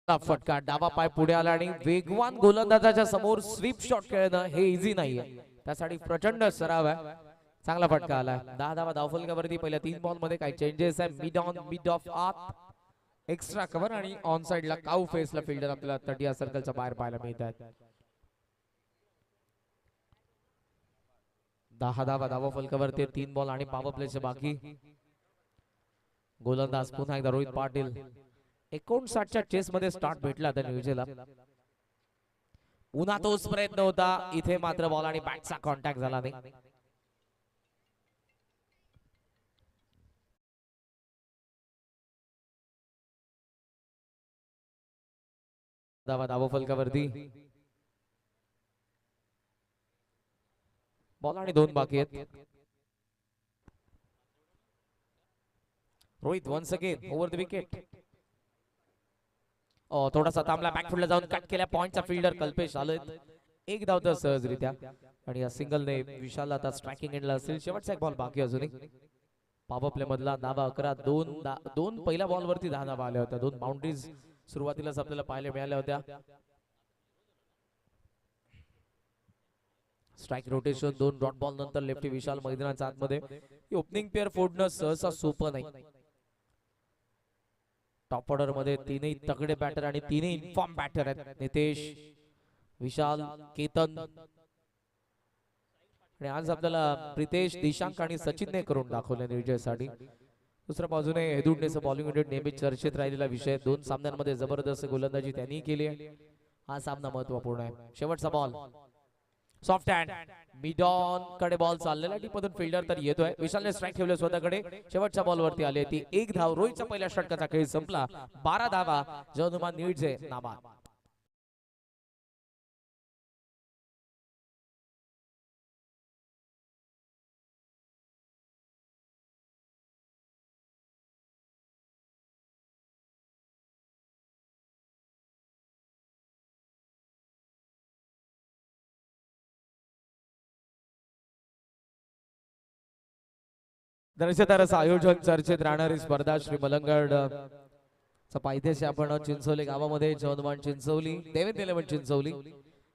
फटका. डावा पाय पुढे आला आणि वेगवान गोलंदाजाच्या समोर स्वीप शॉट खेळणं हे इझी नाहीये. त्यासाठी प्रचंड सराव आहे. चांगला फटका आला. 10 धावा धावफलकावरती. पहिल्या 3 बॉल मध्ये काही चेंजेस आहे. मिड ऑन, मिड ऑफ आत, एक्स्ट्रा कव्हर आणि ऑन साइडला काऊ फेसला फिल्डर आपल्याला तटिया सर्कलच्या बाहेर पाहायला मिळतात. 10 धावा धावफलकावरती. 3 बॉल आणि पॉवर प्लेचे बाकी. गोलंदाज पुन्हा एकदा रोहित पाटील. 59 च्या चेस मध्ये स्टार्ट भेटला त्या न्यूझीला. पुन्हा तोच प्रयत्न होता. इथे मात्र बॉल आणि बॅटचा कॉन्टॅक्ट झाला नाही. धावा धावफलकावरती. बॉल आणि 2 बाकी आहेत. Rohit once again over the wicket. थोडासा थांबला. बॅकफुटला जाऊन कट केल्या. पॉइंटचा फिल्डर कल्पेश आलोय. एक धाव तर सहजरित्या. आणि या सिंगलने विशाल आता स्ट्रायकिंग एंडला असेल. शेवटचा एक बॉल बाकी अजूनही. पॉवर प्ले मधला धावा 11. दोन पहिल्या बॉल वरती 10 धावा आल्या होत्या. 2 बाउंड्रीज सुरुवातीलाच आपल्याला पाहायला मिळाल्या होत्या. Strike rotation. 2 डॉट बॉल नंतर लेफ्टी विशाल मैदानाच्या आतमध्ये. ओपनिंग पेअर फोडणं सहसा सोपं नाही. टॉप ऑर्डर मध्ये 3ही तगडे बॅटर आणि 3ही इन्फॉर्म बॅटर आहेत. नितेश, विशाल, केतन. आणि आज आपल्याला प्रितेश, दिशांक आणि सचिनने करून दाखवले विजयासाठी. दुसऱ्या बाजूने हेदुडनेचं बॉलिंग युनिट नेहमी चर्चेत राहिलेला विषय. 2 सामन्यांमध्ये जबरदस्त गोलंदाजी त्यांनी केली आहे. हा सामना महत्वपूर्ण आहे. शेवटचा ball soft hand. Mid on कडे बॉल चाललेला. टीप मधून फिल्डर तर येतोय. विशालने स्ट्राइक ठेवले स्वतःकडे. शेवटच्या बॉल वरती आली ती 1 धाव. रोहितच्या पहिल्या षटकाचा खेळ संपला. 12 धावा जनुमान न्यूजे नाबाद. दर्शदार असं आयोजन चर्चेत राहणारी स्पर्धा श्री मलंगड पायथ्याशी आपण चिंचोली गावामध्ये जवनमान चिंचोली देवेंद्र 11 चिंचोली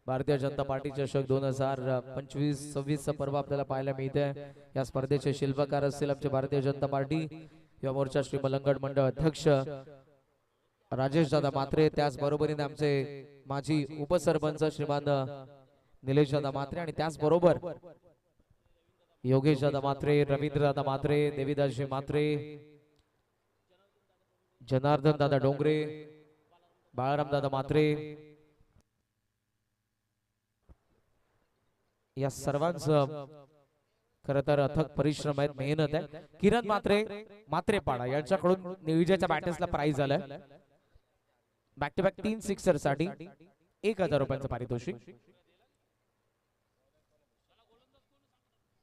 भारतीय जनता पार्टी चषक 2025-26 चा पर्व आपल्याला पाहायला मिळते. या स्पर्धेचे शिल्पकार असतील आमचे भारतीय जनता पार्टी युवा मोर्चा श्री मलंगड मंडळ अध्यक्ष राजेश दादा मात्रे. त्याच बरोबरीने आमचे माजी उपसरपंच श्रीमान निलेश दादा मात्रे आणि त्याच बरोबर योगेश दादा मात्रे, रवींद्र दादा मात्रे, देवीदासजी मात्रे, जनार्दन दादा डोंगरे, बाळाराम दादा मात्रे या सर्वांचं खरं तर अथक परिश्रम आहेत, मेहनत आहे. किरण मात्रेपाडा यांच्याकडून निविजेच्या बॅटर्सला प्राइज आलाय. बॅक टू बॅक 3 सिक्सर साठी 1000 रुपयांचं पारितोषिक.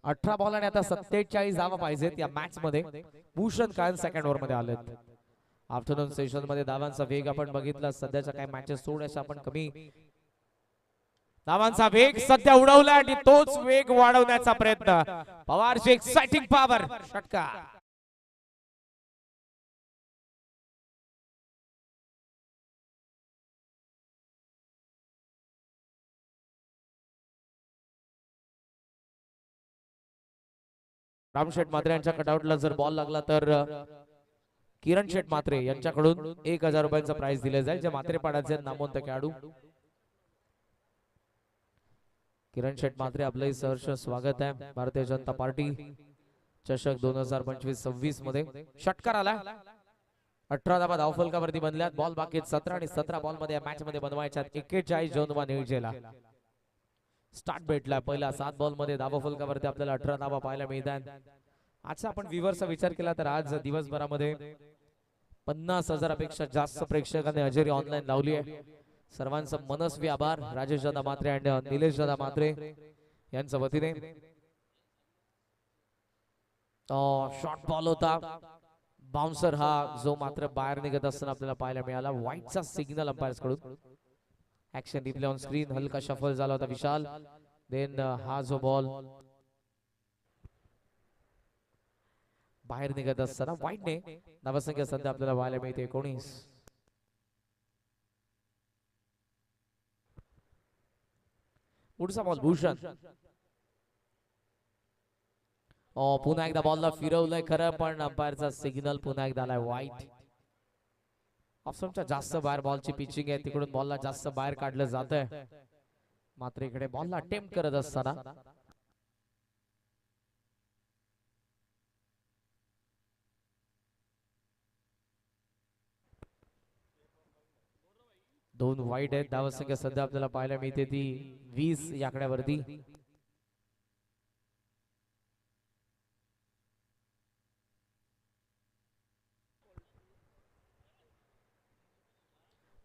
18 बॉल आणि आता 47 धावा पाहिजेत या मॅच मध्ये. भूषण कायन सेकंड ओव्हर मध्ये आलेत. आफ्टरनून सेशन मध्ये धावांचा वेग आपण बघितला, सध्याच्या काही मॅचेस थोड्याशा आपण कमी धावांचा वेग सध्या उडवला आणि तोच वेग वाढवण्याचा प्रयत्न. पवारची एक्साइटिंग पॉवर षटकार. रामशेठ मात्रे यांच्या कटआउटला जर बॉल लागला तर किरण शेठ मात्रे यांच्याकडून 1000 रुपयांचा प्राइज दिले जाईल, जे मात्रेपाड्याचे नामवंत खेळाडू. किरण शेठ मात्रे आपले सहर्ष स्वागत आहे भारतीय जनता पार्टी चषक 2025-26 मध्ये. षटकार आला. 18 धावा धावफलकावरती बनल्यात. बॉल बाकी 17 आणि 17 बॉल मध्ये मॅच मध्ये बनवायच्या 41 जोनवा निळजेला स्टार्ट भेटला. पहिला 7 बॉल मध्ये धावफलकावरती आपल्याला 18 धावा पाहायला मिळतात. आजचा आपण व्ह्यूअरचा विचार केला तर आज दिवसभरामध्ये 50,000 पेक्षा जास्त प्रेक्षकांनी हजेरी ऑनलाईन लावली आहे. सर्वांचं मनस्वी आभार राजेश दादा मात्रे आणि निलेश दादा मात्रे यांच्या वतीने. शॉर्ट बॉल होता. बाउन्सर हा जो मात्र बाहेर निघत असताना आपल्याला पाहायला मिळाला. व्हाईटचा सिग्नल अंपायर्स कडून. Action replay on screen. हलका शफल झाला होता विशाल. देन हा जो बॉल बाहेर निघत असताना व्हाईटने धावसंख्या सध्या आपल्याला पाहायला मिळते 19. पुढचा बॉल भूषण. पुन्हा एकदा बॉलला फिरवलंय खरं, पण अंपायरचा सिग्नल पुन्हा एकदा आलाय व्हाईट. ऑप्शनच्या जास्त बाहेर बॉलची पिचिंग आहे, तिकडून बॉलला जास्त बाहेर काढलं जात आहे. मात्र इकडे बॉलला अटेम्प्ट करत असताना दोन वाईट आहेत. धावसंख्या सध्या आपल्याला पाहायला मिळते ती 20 या आकड्यावरती.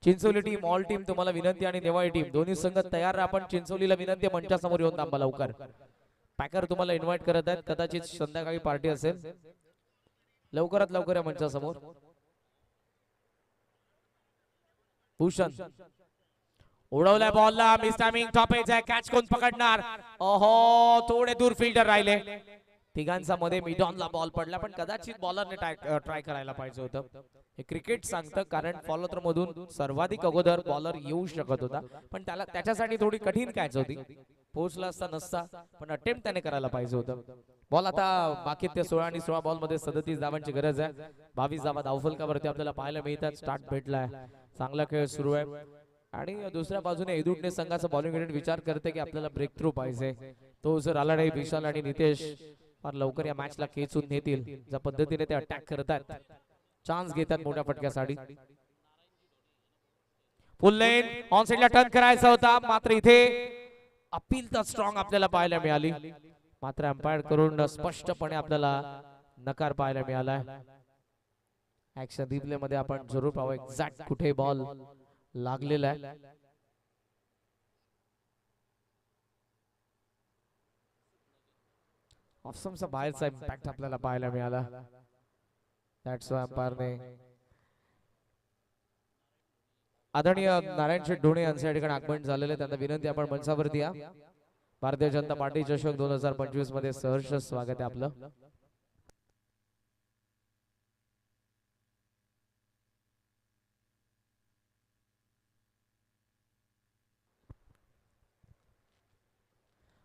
चिंचोली टीम, ऑल टीम तुम्हाला विनंती आणि नेवाळी टीम दोन्ही संघ तयार राहा. आपण चिंचोलीला विनंती आहे मंचासमोर येऊन थांबा लवकर. पॅकर तुम्हाला इन्व्हाइट करत आहेत. कदाचित संध्याकाळी पार्टी असेल. लवकरात लवकर या मंचासमोर. भूषण उडवलाय बॉलला. Miss timing. टॉप एज आहे. कॅच कोण पकडणार? ओहो, थोडे दूर फिल्डर राहिले. तिघांचा मध्ये मिडॉनला बॉल पडला, पण कदाचित बॉलरने ट्राय करायला पाहिजे होतं. हे क्रिकेट सांगतं, कारण फॉलोथ्रो मधून सर्वाधिक अगोदर बॉलर येऊ शकत होता, पण त्याच्यासाठी थोडी कठीण कॅच होती. पोहोचला असता नसता, पण अटेम्प्ट त्याने करायला पाहिजे होतं. बॉल आता बाकी ते 16 आणि 16 बॉल मध्ये 37 धावांची गरज आहे. 22 धावा धावफलकावरती आपल्याला पाहायला मिळतात. स्टार्ट भेटलाय. चांगला खेळ सुरू आहे. आणि दुसऱ्या बाजूने एदुटणे संघाचा बॉलिंग युनिट विचार करते की आपल्याला ब्रेक थ्रू पाहिजे. तो जर आला नाही, विशाल आणि नितेश फार लवकर या मॅचला खेचून नेतील. ज्या पद्धतीने ते अटॅक करतात, चान्स घेतात मोठ्या फटक्यासाठी. फुल लेन ऑन साइडला टर्न करायचा होता, मात्र इथे अपील तर स्ट्रॉंग आपल्याला पाहायला मिळाली. मात्र अंपायर करून स्पष्टपणे आपल्याला नकार पाहायला मिळाला. ऍक्शन रिप्ले मध्ये आपण जरूर पाहू एक्झॅक्ट कुठे बॉल लागलेला आहे. ऑफस्टंपचा बाहेरचा इम्पॅक्ट आपल्याला पाहायला मिळाला. दॅट्स व्हाय अंपायरने आदरणीय नारायण शेठ ढोणे यांच्या या ठिकाणी आगमन झालेले. त्यांना विनंती आपण मंचावरती या. भारतीय जनता पार्टी चषक 2025 मध्ये सहर्ष स्वागत आहे आपलं.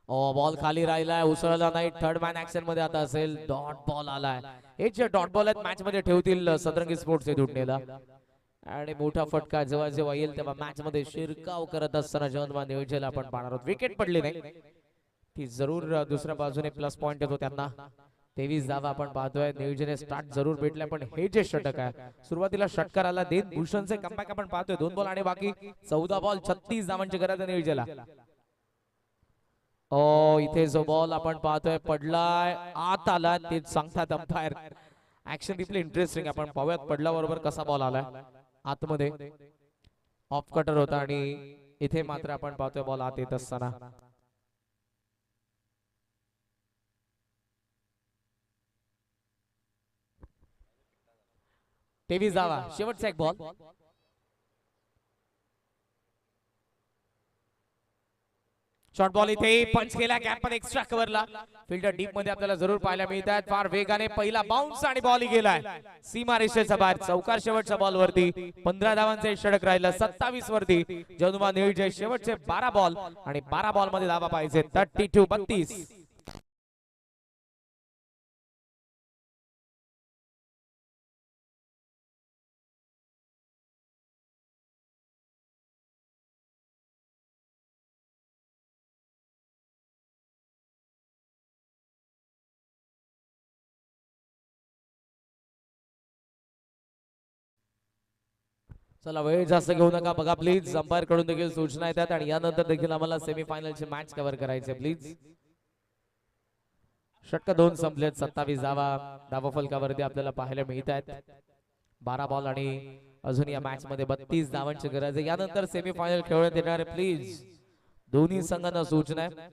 बॉल खाली राहिलाय, उसळला नाही. थर्ड मॅन ऍक्शन मध्ये आता असेल. डॉट बॉल आलाय. हे जे डॉट बॉल आहेत मॅच मध्ये ठेवतील सतरंगी स्पोर्ट्स एदुटणेला. आणि मोठा फटका जेव्हा जेव्हा येईल तेव्हा मॅच मध्ये शिरकाव करत असताना जेव्हा नियोजन आपण पाहणार आहोत. विकेट पडली नाही ती जरूर दुसऱ्या बाजूने प्लस पॉइंट येतो त्यांना. 23 धावा आपण पाहतोय. नियोजने स्टार्ट जरूर भेटलाय, पण हे जे षटक आहे सुरुवातीला षटकाराला देन भूषणचे कमबॅक आपण पाहतोय. 2 बॉल आणि बाकी 14 बॉल 36 धावांची गरज आहे नियोजनला. इथे जो बॉल आपण पाहतोय पडलाय, आत आला ते सांगतात अंपायर. ऍक्शन रिप्ले इंटरेस्टिंग आपण पाहूयात पडला बरोबर कसा बॉल आलाय आतमध्ये. ऑफ कटर होता आणि इथे मात्र आपण पाहतोय बॉल आत येत असताना. तेवीस धावा, शेवटचा एक बॉल. शॉर्ट बॉल इथे पंच केला गॅप मध्ये एक्स्ट्रा कव्हरला. फिल्डर डीप मध्ये आपल्याला जरूर पाहायला मिळतात. फार वेगाने पहिला बाउन्स आणि बॉल गेलाय सीमा रेषेच्या बाहेर. चौकार शेवटच्या बॉल वरती 15 धावांचे षटक राहिलं 27 वरती. जनुमा निळजे शेवटचे 12 बॉल आणि 12 बॉल मध्ये धावा पाहिजे 32-32. चला वेळ जास्त घेऊ नका बघा प्लीज. अंपायर कडून देखील सूचना येतात आणि यानंतर देखील आम्हाला सेमीफायनलची मॅच कव्हर करायचे प्लीज. षटक 2 संपलेत. 27 धावा धावा फलकावरती आपल्याला पाहायला मिळत आहेत. 12 बॉल आणि अजून या मॅच मध्ये 32 धावांची गरज आहे. यानंतर सेमीफायनल खेळण्यात येणार आहे प्लीज. दोन्ही संघांना सूचना आहे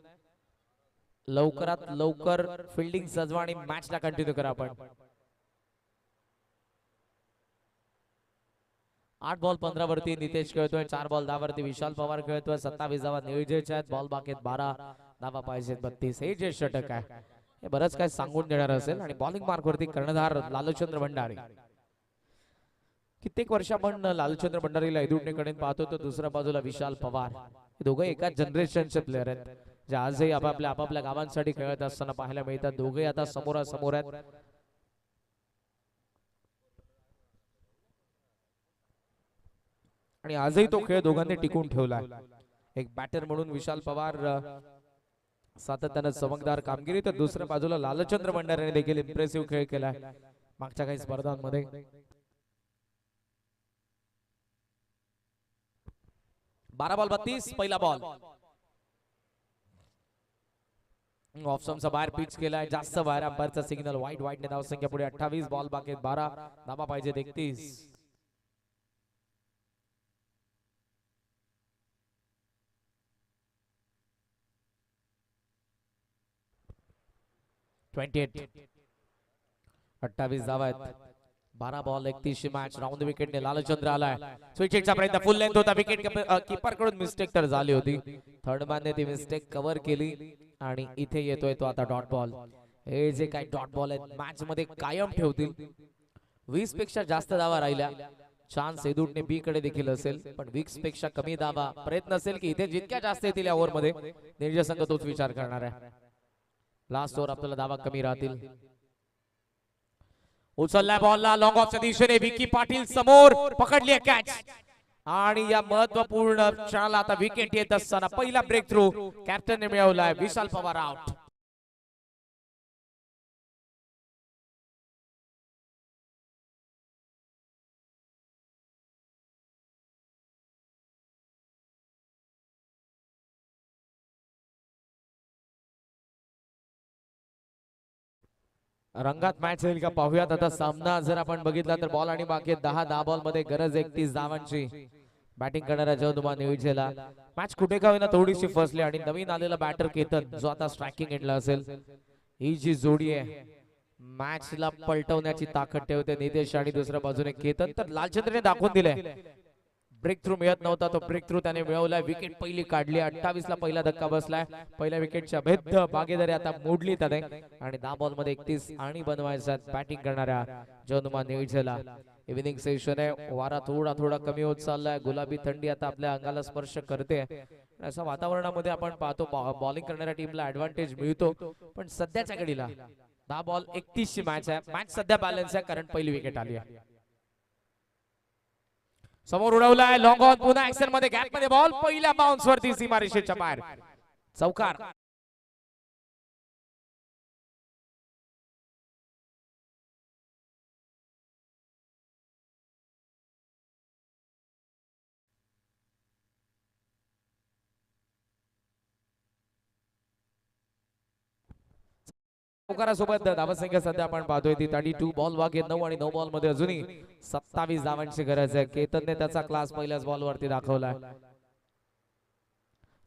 लवकरात लवकर फिल्डिंग सजवा आणि मॅचला कंटिन्यू करा. आपण 8 बॉल 15 वरती नितेश खेळतोय. 4 बॉल 10 वरती विशाल पवार खेळतोय. 27 धावा निळजेच्या आहेत. बॉल बाकी 12 धावा पाहिजेत 32. हे जे षटक आहे हे बरंच काय सांगून देणार असेल. आणि बॉलिंग मार्क वरती कर्णधार लालचंद्र भंडारी. कित्येक वर्ष आपण लालचंद्र भंडारीला एदुटणेकडे पाहतो तर दुसऱ्या बाजूला विशाल पवार. हे दोघे एकाच जनरेशनचे प्लेयर आहेत जे आजही आपापल्या गावांसाठी खेळत असताना पाहायला मिळतात. दोघे आता समोरासमोर आहेत. आणि आजही तो खेळ दोघांनी टिकून ठेवला. एक बॅटर म्हणून विशाल पवार सातत्याने चमकदार कामगिरी तर दुसऱ्या बाजूला लालचंद्र भंडारीने देखील इम्प्रेसिव्ह खेळ केलाय मागच्या काही स्पर्धांमध्ये. 12 बॉल 32 पहिला बॉल. ऑप्शनचा बाहेर पिच केलाय जास्त बाहेर. अंपायरचा सिग्नल वाईट ने धावसंख्या पुढे 28. बॉल बाकी 12 धावा पाहिजे 31. 28 धावा आहेत. 12 बॉल 31 मॅच. राऊंड विकेटने लालचंद्र आलाय. स्विचिंगचा प्रयत्न फुल लेंथ होता. विकेट कीपर कडून मिस्टेक तर झाली होती. थर्ड मॅनने ती मिस्टेक कव्हर केली आणि इथे येतोय तो आता डॉट बॉल. हे जे काही डॉट बॉल आहेत मॅच मध्ये कायम ठेवतील. 20 पेक्षा जास्त धावा राहिल्या. चान्स एदुटणे बी कडे देखील असेल पण 20 पेक्षा कमी धावा प्रयत्न असेल की इथे जितक्या जास्त येतील या ओव्हर मध्ये निर्जय संघ तोच विचार करणार आहे. लास्ट ओव्हर आपल्याला धावा कमी राहतील. उचलला बॉलला लॉंग ऑफच्या दिशेने विकी पाटील समोर पकडली कॅच आणि या महत्वपूर्ण क्षणाला आता विकेट येत असताना पहिला ब्रेक थ्रू कॅप्टनने मिळवलाय. विशाल पवार आउट. रंगात मॅच होईल का पाहूयात आता. सामना जर आपण बघितला तर बॉल आणि बाकी 10 बॉल मध्ये गरज 31 धावांची. बॅटिंग करणाऱ्या जनुमा निळजेला मॅच कुठे का होईना थोडीशी फसली आणि नवीन आलेला बॅटर केतन जो आता स्ट्रायकिंग एंडला असेल. ही जी जोडी आहे मॅचला पलटवण्याची ताकद ठेवते नितेश आणि दुसऱ्या बाजूने केतन. तर लालचंद्रने दाखवून दिले ब्रेक थ्रू मिळत नव्हता तो ब्रेक थ्रू त्याने मिळवलाय. विकेट पहिली काढली. 28 ला पहिला धक्का बसलाय. पहिल्या विकेटच्या भेद भागीदारी आता मोडली त्याने आणि 10 बॉल मध्ये 31 आणि बनवायचा बॅटिंग करणाऱ्या जनुमा निळजेला. इव्हिनिंग सेशन आहे. वारा थोडा कमी होत चाललाय. गुलाबी थंडी आता आपल्या अंगाला स्पर्श करते. अशा वातावरणामध्ये आपण पाहतो बॉलिंग करणाऱ्या टीमला ऍडव्हान्टेज मिळतो पण सध्याच्या घडीला 10 बॉल 31 ची मॅच आहे. मॅच सध्या बॅलन्स आहे कारण पहिली विकेट आली आहे. समोर उडवलाय लॉंग ऑन. पुन्हा ऍक्शन मध्ये गॅप मध्ये बॉल पहिल्या बाउन्स वरती सीमारेषेच्या बाहेर. चौकार. पुकारासोबत धावसंख्या सध्या आपण पाहतोय ती 32 बॉल वागे 9 आणि 9 बॉल मध्ये अजूनही 27 धावांची गरज आहे. केतनने त्याचा क्लास पहिल्याच बॉल वरती दाखवलाय.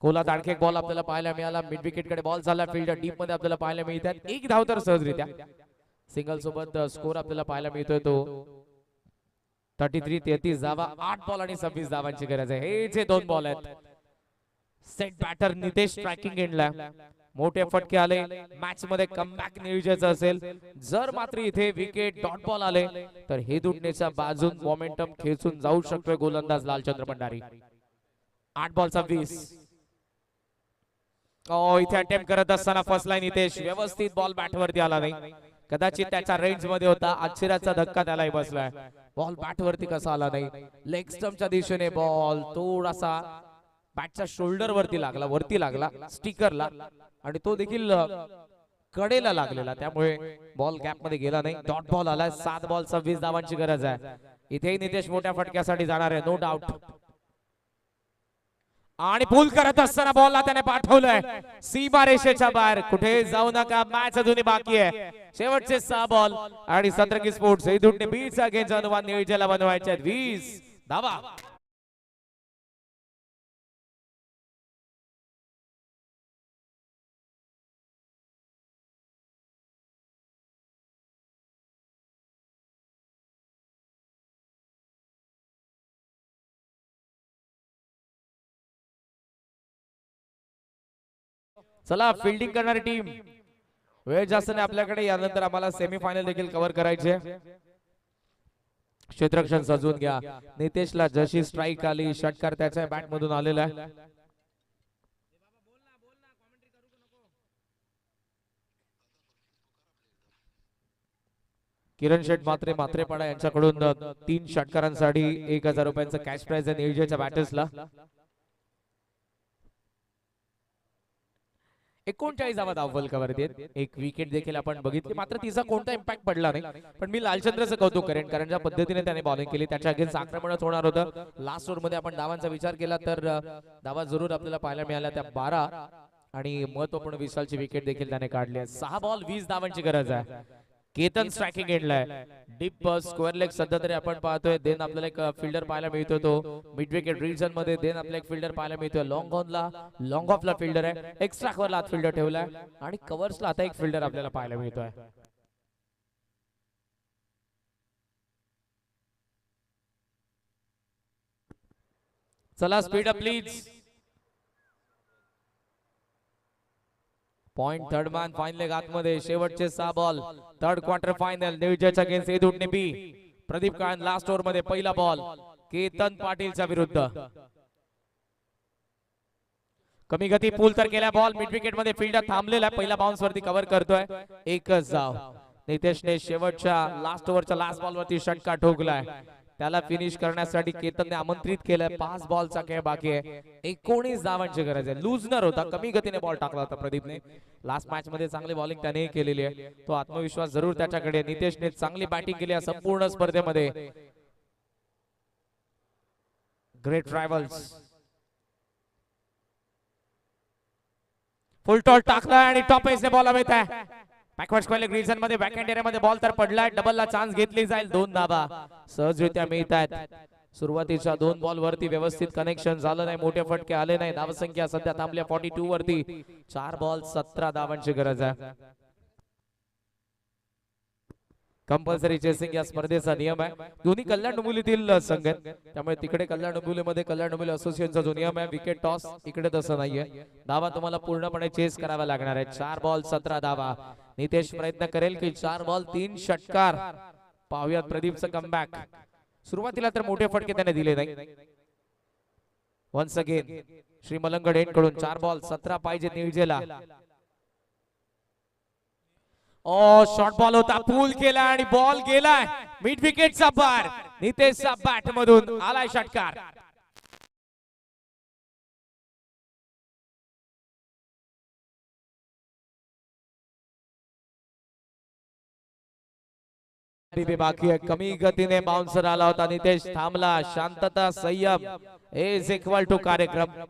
कोलात आणखी एक बॉल आपल्याला पाहायला मिळाला. मिड विकेट कडे बॉल झाला. फील्डर डीप मध्ये आपल्याला पाहायला मिळतात. एक धाव तर सहजरित्या सिंगल सोबत स्कोर आपल्याला पाहायला मिळतोय तो 33 धावा. 8 बॉल आणि 26 धावांची गरज आहे. हे जे 2 बॉल आहेत. सेट बॅटर नितेश स्ट्रायकिंग एंडला. मोठे फटके आले. मॅच मध्ये कमबॅक नियोजायचं असेल. जर मात्र इथे विकेट डॉट बॉल आले तर हे दुटण्याच्या बाजून मोमेंटम खेचून जाऊ शकतोय गोलंदाज लालचंद्र भंडारी. 8 बॉलचा 20. इथे अटेम्प्ट करत असताना फर्स्ट लाईन नितेश व्यवस्थित बॉल बॅट वरती आला नाही. कदाचित त्याच्या रेंज मध्ये होता. आश्चर्याचा धक्का त्यालाही बसलाय. बॉल बॅट वरती कसा आला नाही. लेग स्टंपच्या दिशेने बॉल थोडासा बॅटच्या शोल्डर वरती लागला स्टिकरला आणि तो देखील कडेला लागलेला. त्यामुळे बॉल गॅप मध्ये गेला नाही. डॉट बॉल आलाय. 7 बॉल 26 धावांची गरज आहे. इथेही नितेश मोठ्या फटक्यासाठी जाणार आहे नो डाऊट. आणि पूल करत असताना बॉलला त्याने पाठवलंय सीमा रेषेच्या बाहेर. कुठे जाऊ नका. मॅच अजूनही बाकी आहे. शेवटचे 6 बॉल आणि सतरंगी स्पोर्ट्स हे दुटणे 20 अगेन्स्ट अनुमान नियोजनाला बनवायचे आहेत. 20 धावा. चला फिल्डिंग करणारी टीम वेळ जास्त नाही आपल्याकडे. यानंतर आम्हाला सेमीफायनल देखील कव्हर करायचे. क्षेत्ररक्षण सजवून घ्या. नितेशला जशी स्ट्राईक आली षटकार त्याच्या बॅट मधून आलेला आहे. किरण शेठ मात्रेपाडा यांच्याकडून 3 षटकारांसाठी 1000 रुपयांचं कॅश प्राइज आहे नियोजनाच्या बॅटर्सला. 39 धावा धावफल कव्हर देत. एक विकेट देखील आपण बघितली. मात्र तिचा कोणता इम्पॅक्ट पडला नाही. पण मी लालचंद्रचं कौतुक करेन कारण ज्या पद्धतीने त्याने बॉलिंग केली त्याच्या अगेन्स्ट आक्रमणच होणार होतं. लास्ट ओव्हर मध्ये आपण धावांचा विचार केला तर धावा जरूर आपल्याला पाहायला मिळाल्या त्या 12 आणि महत्वपूर्ण विशालची विकेट देखील त्याने काढली आहे. 6 बॉल 20 धावांची गरज आहे. केतन स्ट्रायकिंग एंडलाय. डीप स्क्वेअर लेग सध्या तरी आपण पाहतोय. देन आपल्याला एक फिल्डर पाहायला मिळतोय तो मिड विकेट रिजन मध्ये. देन आपल्याला एक फिल्डर पाहायला मिळतोय लॉंग ऑनला. लॉंग ऑफला फिल्डर आहे. एक्स्ट्रा कव्हरला आत फिल्डर ठेवलाय आणि कव्हर्सला आता एक फिल्डर आपल्याला पाहायला मिळतोय. चला speed up please. Point third man final leg आतमध्ये. शेवटचे 6 बॉल थर्ड क्वार्टर फायनल नियोजनाच्या अगेन्स्ट एदुटणे बी. प्रदीप काळन लास्ट ओव्हर मध्ये पहिला बॉल केतन पाटीलच्या विरुद्ध. कमी गती पूल तर केला. बॉल मिड विकेट मध्ये फिल्डर थांबलेला. पहिला बाउन्स वरती कव्हर करतोय. एकच धाव. नितेशने शेवटच्या लास्ट ओव्हरच्या लास्ट बॉल वरती षटकार ठोकलाय. त्याला फिनिश करण्यासाठी केतनने आमंत्रित केलंय. 5 बॉलचा खेळ बाकी आहे. 19 धावांची गरज आहे. लुजनर होता. कमी गतीने बॉल टाकला होता प्रदीपने. लास्ट मॅच मध्ये चांगली बॉलिंग त्याने केलेली आहे. तो आत्मविश्वास जरूर त्याच्याकडे. नितेशने चांगली बॅटिंग केली आहे संपूर्ण स्पर्धेमध्ये. Great rivals. फुल टॉस टाकला आणि टॉप एजने बॉल हवेत आहे. बॅकवर्ड स्क्वेअर ग्रीजन मध्ये बॅकहँड एरिया मध्ये बॉल तर पडलाय. डबलला चान्स घेतली जाईल. 2 धावा सहजरित्या मिळत आहेत. सुरुवातीच्या 2 बॉल वरती व्यवस्थित कनेक्शन झालं नाही. मोठे फटके आले नाही. धावसंख्या सध्या थांबल्या 42 वरती. 4 बॉल 17 धावांची गरज आहे. कंपल्सरी चेसिंग या स्पर्धेचा नियम आहे. दोन्ही कल्याण डोंबिवलीतील संघ आहेत त्यामुळे तिकडे कल्याण डोंबिवलीमध्ये कल्याण डोंबिवली असोसिएशनचा जो नियम आहे विकेट टॉस. इकडे तसं नाहीये. धावा तुम्हाला पूर्णपणे चेस करावा लागणार आहे. 4 बॉल 17 धावा. नितेश प्रयत्न करेल की 4 बॉल 3 षटकार. पाहूयात प्रदीपचं कमबॅक. सुरुवातीला तर मोठे फटके त्याने दिले नाही. Once again Shri Malangad end कडून 4 बॉल 17 पाहिजे नियोजनाला. शॉर्ट बॉल होता. पूल केला आणि बॉल गेलाय मिड विकेटचा पार. नितेशच्या बॅट मधून आलाय षटकार. बाकी आहे. कमी गतीने बाउन्सर आला होता. नितेश थांबला. शांतता संयम इज इक्वल टू कार्यक्रम.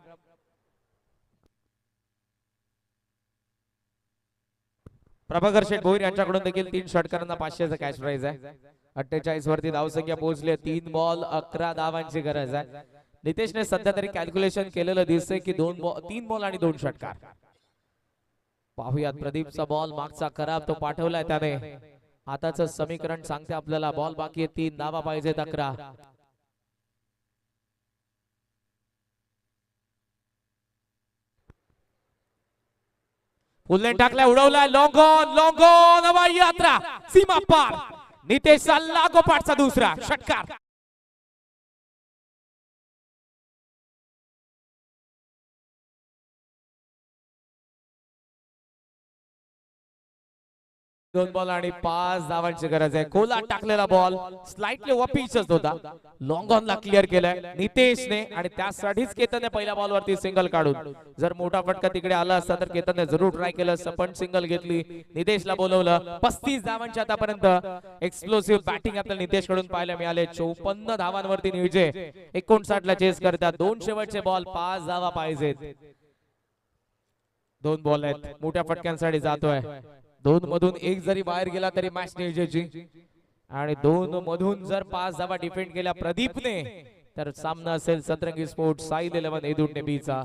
प्रभाकर शेठ भोईर यांच्याकडून देखील 3 षटकारांना 500चा कॅश प्राइज आहे. 48 वरती धावसंख्या पोहोचली. 3 बॉल 11 धावांची गरज आहे. नितेशने सध्या तरी कॅल्क्युलेशन केलेलं दिसतंय की 3 बॉल आणि 2 षटकार. पाहूयात प्रदीपचा बॉल मागचा खराब तो पाठवलाय त्याने. आताचं समीकरण सांगते आपल्याला बॉल बाकी आहे 3 धावा पाहिजेत 11. फुलने टाकलाय उडवलाय लॉंग ऑन हवाई यात्रा सीमा पार. नितेश लागोपाठचा दुसरा षटकार. दोन बॉल आणि 5 धावांची गरज आहे. कोला टाकलेला बॉल स्लाइटली वपीचच होता. लॉंग ऑन ला क्लिअर केलाय नितेशने आणि त्यासाठीच केतनने पहिल्या बॉल वरती सिंगल काढून. जर मोठा फटका तिकडे आला असता तर केतनने जरूर ट्राय केलं असतं पण सिंगल घेतली. नितेशला बोलवलं. 35 धावांची आतापर्यंत एक्सप्लोसिव्ह बॅटिंग आपल्याला नितेश कडून पाहायला मिळाले. 54 धावांवरती निविजे 59 ला चेस करतात. 2 शेवटचे बॉल 5 धावा पाहिजेत. 2 बॉल आहेत मोठ्या फटक्यांसाठी जातोय. 2 मधून 1 जरी बाहेर गेला तरी मॅच निविजेची आणि 2 मधून जर 5 धावा डिफेंड केल्या प्रदीपने तर सामना असेल सतरंगी स्पोर्ट्स साई 11 एदुटणे बी चा.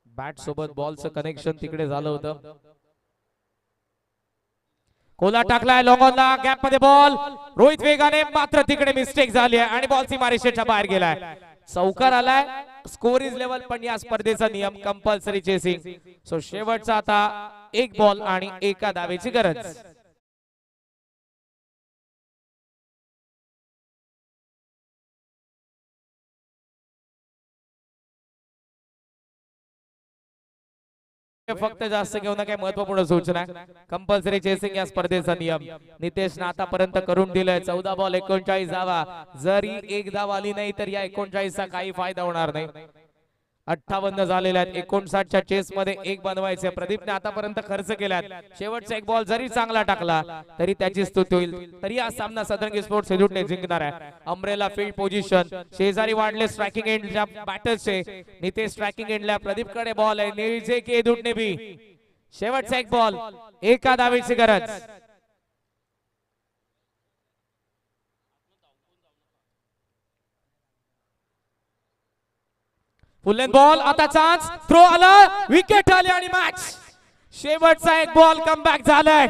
बॅट सोबत बॉलचं कनेक्शन तिकडे झालं होतं. कोला टाकलाय लॉंग ऑनला गॅप मध्ये बॉल. रोहित वेगाने मात्र तिकडे मिस्टेक झाली आहे आणि बॉल सीमारेषेच्या बाहेर गेलाय. चौकार आलाय. स्कोर इज लेवल पण या स्पर्धेचा नियम कंपल्सरी चेसिंग. सो शेवटचा आता 1 बॉल आणि 1 धावेची गरज. फक्त जास्त घेऊ नका. महत्वपूर्ण सूचना कंपल्सरी चेसिंग या स्पर्धेचा नियम. नितेशने आतापर्यंत करून दिलाय. 14 बॉल 39 धावा. जरी 1 धाव आली नाही तर या 39 चा काही फायदा होणार नाही. 58 झालेल्या आहेत. 59 च्या चेस मध्ये 1 बनवायचे. प्रदीपने आतापर्यंत खर्च केलाय. शेवटचा 1 बॉल जरी चांगला टाकला तरी त्याची स्तुती होईल. तरी हा सामना सतरंगी स्पोर्ट्स एदुटणे जिंकणार आहे. अमरेला फील्ड पोझिशन शेजारी वाढले स्ट्रायकिंग एंडच्या बॅटर्सचे. नितेश स्ट्रायकिंग एंडला. प्रदीप कडे बॉल आहे. निविजे के एदुटणे बी. शेवटचा 1 बॉल 1 धावेची गरज. फुल लेंथ बॉल. आता चान्स. थ्रो आला. विकेट आली आणि मॅच. शेवटचा 1 बॉल कमबॅक झालाय.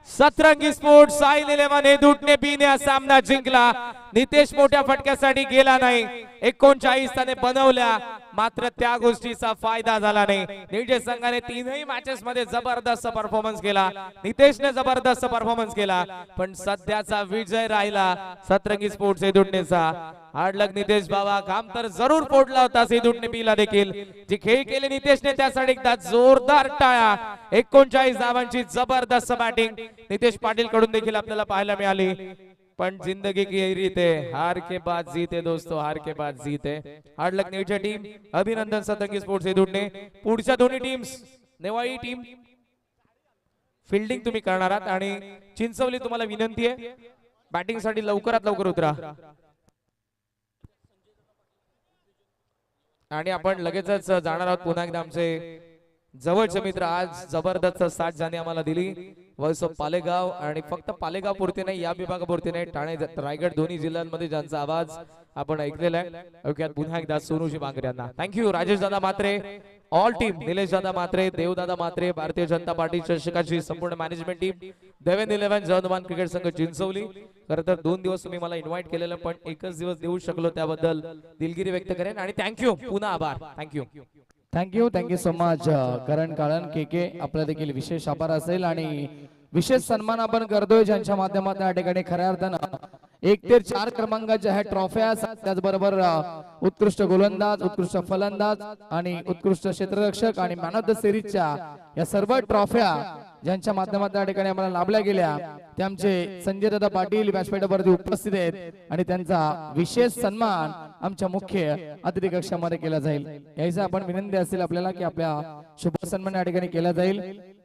सतरंगी स्पोर्ट्स साई 11 एदुटणे बी ने सामना जिंकला. नितेश मोठ्या फटक्यासाठी गेला नाही. 39 त्याने बनवल्या मात्र त्या गोष्टीचा फायदा झाला नाही. निविजे संघाने 3ही मॅचेस मध्ये जबरदस्त परफॉर्मन्स केला. नितेशने जबरदस्त परफॉर्मन्स केला पण सध्याचा विजय राहिला सतरंगी स्पोर्ट्स एदुटणेचा. हार्ड लक नितेश बाबा. काम तर जरूर फोडला होता एदुटणे बीला देखील. जी खेळ केली नितेशने त्यासाठी एकदा जोरदार टाळ्या. 39 धावांची जबरदस्त बॅटिंग नितेश पाटील कडून देखील आपल्याला पाहायला मिळाली. पण जिंदगी की रीत है, हार के बाद जीत है दोस्तों, हार के बाद जीत है. हार्ड लक निविजे टीम. अभिनंदन सतरंगी स्पोर्ट्स एदुटणे. पुढच्या दोन्ही टीम्स नेवाळी टीम फिल्डिंग तुम्ही करणार आहात आणि चिंचवली तुम्हाला विनंती आहे बॅटिंग साठी लवकरात लवकर उतरा. आणि आपण लगेचच जाणार आहोत. पुन्हा एकदा आमचे जवळचे मित्र आज जबरदस्त साथ ज्याने आम्हाला दिली वॉइस ऑफ पालेगाव. आणि फक्त पालेगाव पुरते नाही या विभागापुरते नाही ठाणे रायगड दोन्ही जिल्ह्यांमध्ये ज्यांचा आवाज आपण ऐकलेला आहे. ओके पुन्हा एकदा सोनूजी बांगरे यांना थँक्यू. राजेश दादा मात्रे ऑल टीम. निलेश दादा मात्रे, देवदादा मात्रे, भारतीय जनता पार्टी चषकाची संपूर्ण मॅनेजमेंट टीम, देवेंद्र 11 जवान क्रिकेट संघ चिंचवली. खरं तर 2 दिवस तुम्ही मला इन्व्हाइट केलेलं पण एकच दिवस देऊ शकलो त्याबद्दल दिलगिरी व्यक्त करेन आणि थँक्यू. पुन्हा आभार. थँक्यू थँक्यू सो मच करण काळन के आपला देखील विशेष आभार असेल आणि विशेष सन्मान आपण करतोय ज्यांच्या माध्यमातून या ठिकाणी खऱ्या अर्थानं 1 ते 4 क्रमांकाच्या ह्या ट्रॉफ्या त्याचबरोबर उत्कृष्ट गोलंदाज, उत्कृष्ट फलंदाज आणि उत्कृष्ट क्षेत्ररक्षक आणि मॅन ऑफ द सिरीजच्या या सर्व ट्रॉफ्या ज्यांच्या माध्यमातून या ठिकाणी आम्हाला लाभल्या गेल्या ते आमचे संजय दादा पाटील व्यासपीठावरती उपस्थित आहेत आणि त्यांचा विशेष सन्मान आमच्या मुख्य अतिथी कक्षामध्ये केला जाईल. याचा आपण विनंती असेल आपल्याला की आपल्या शुभ सन्मान या ठिकाणी केला जाईल.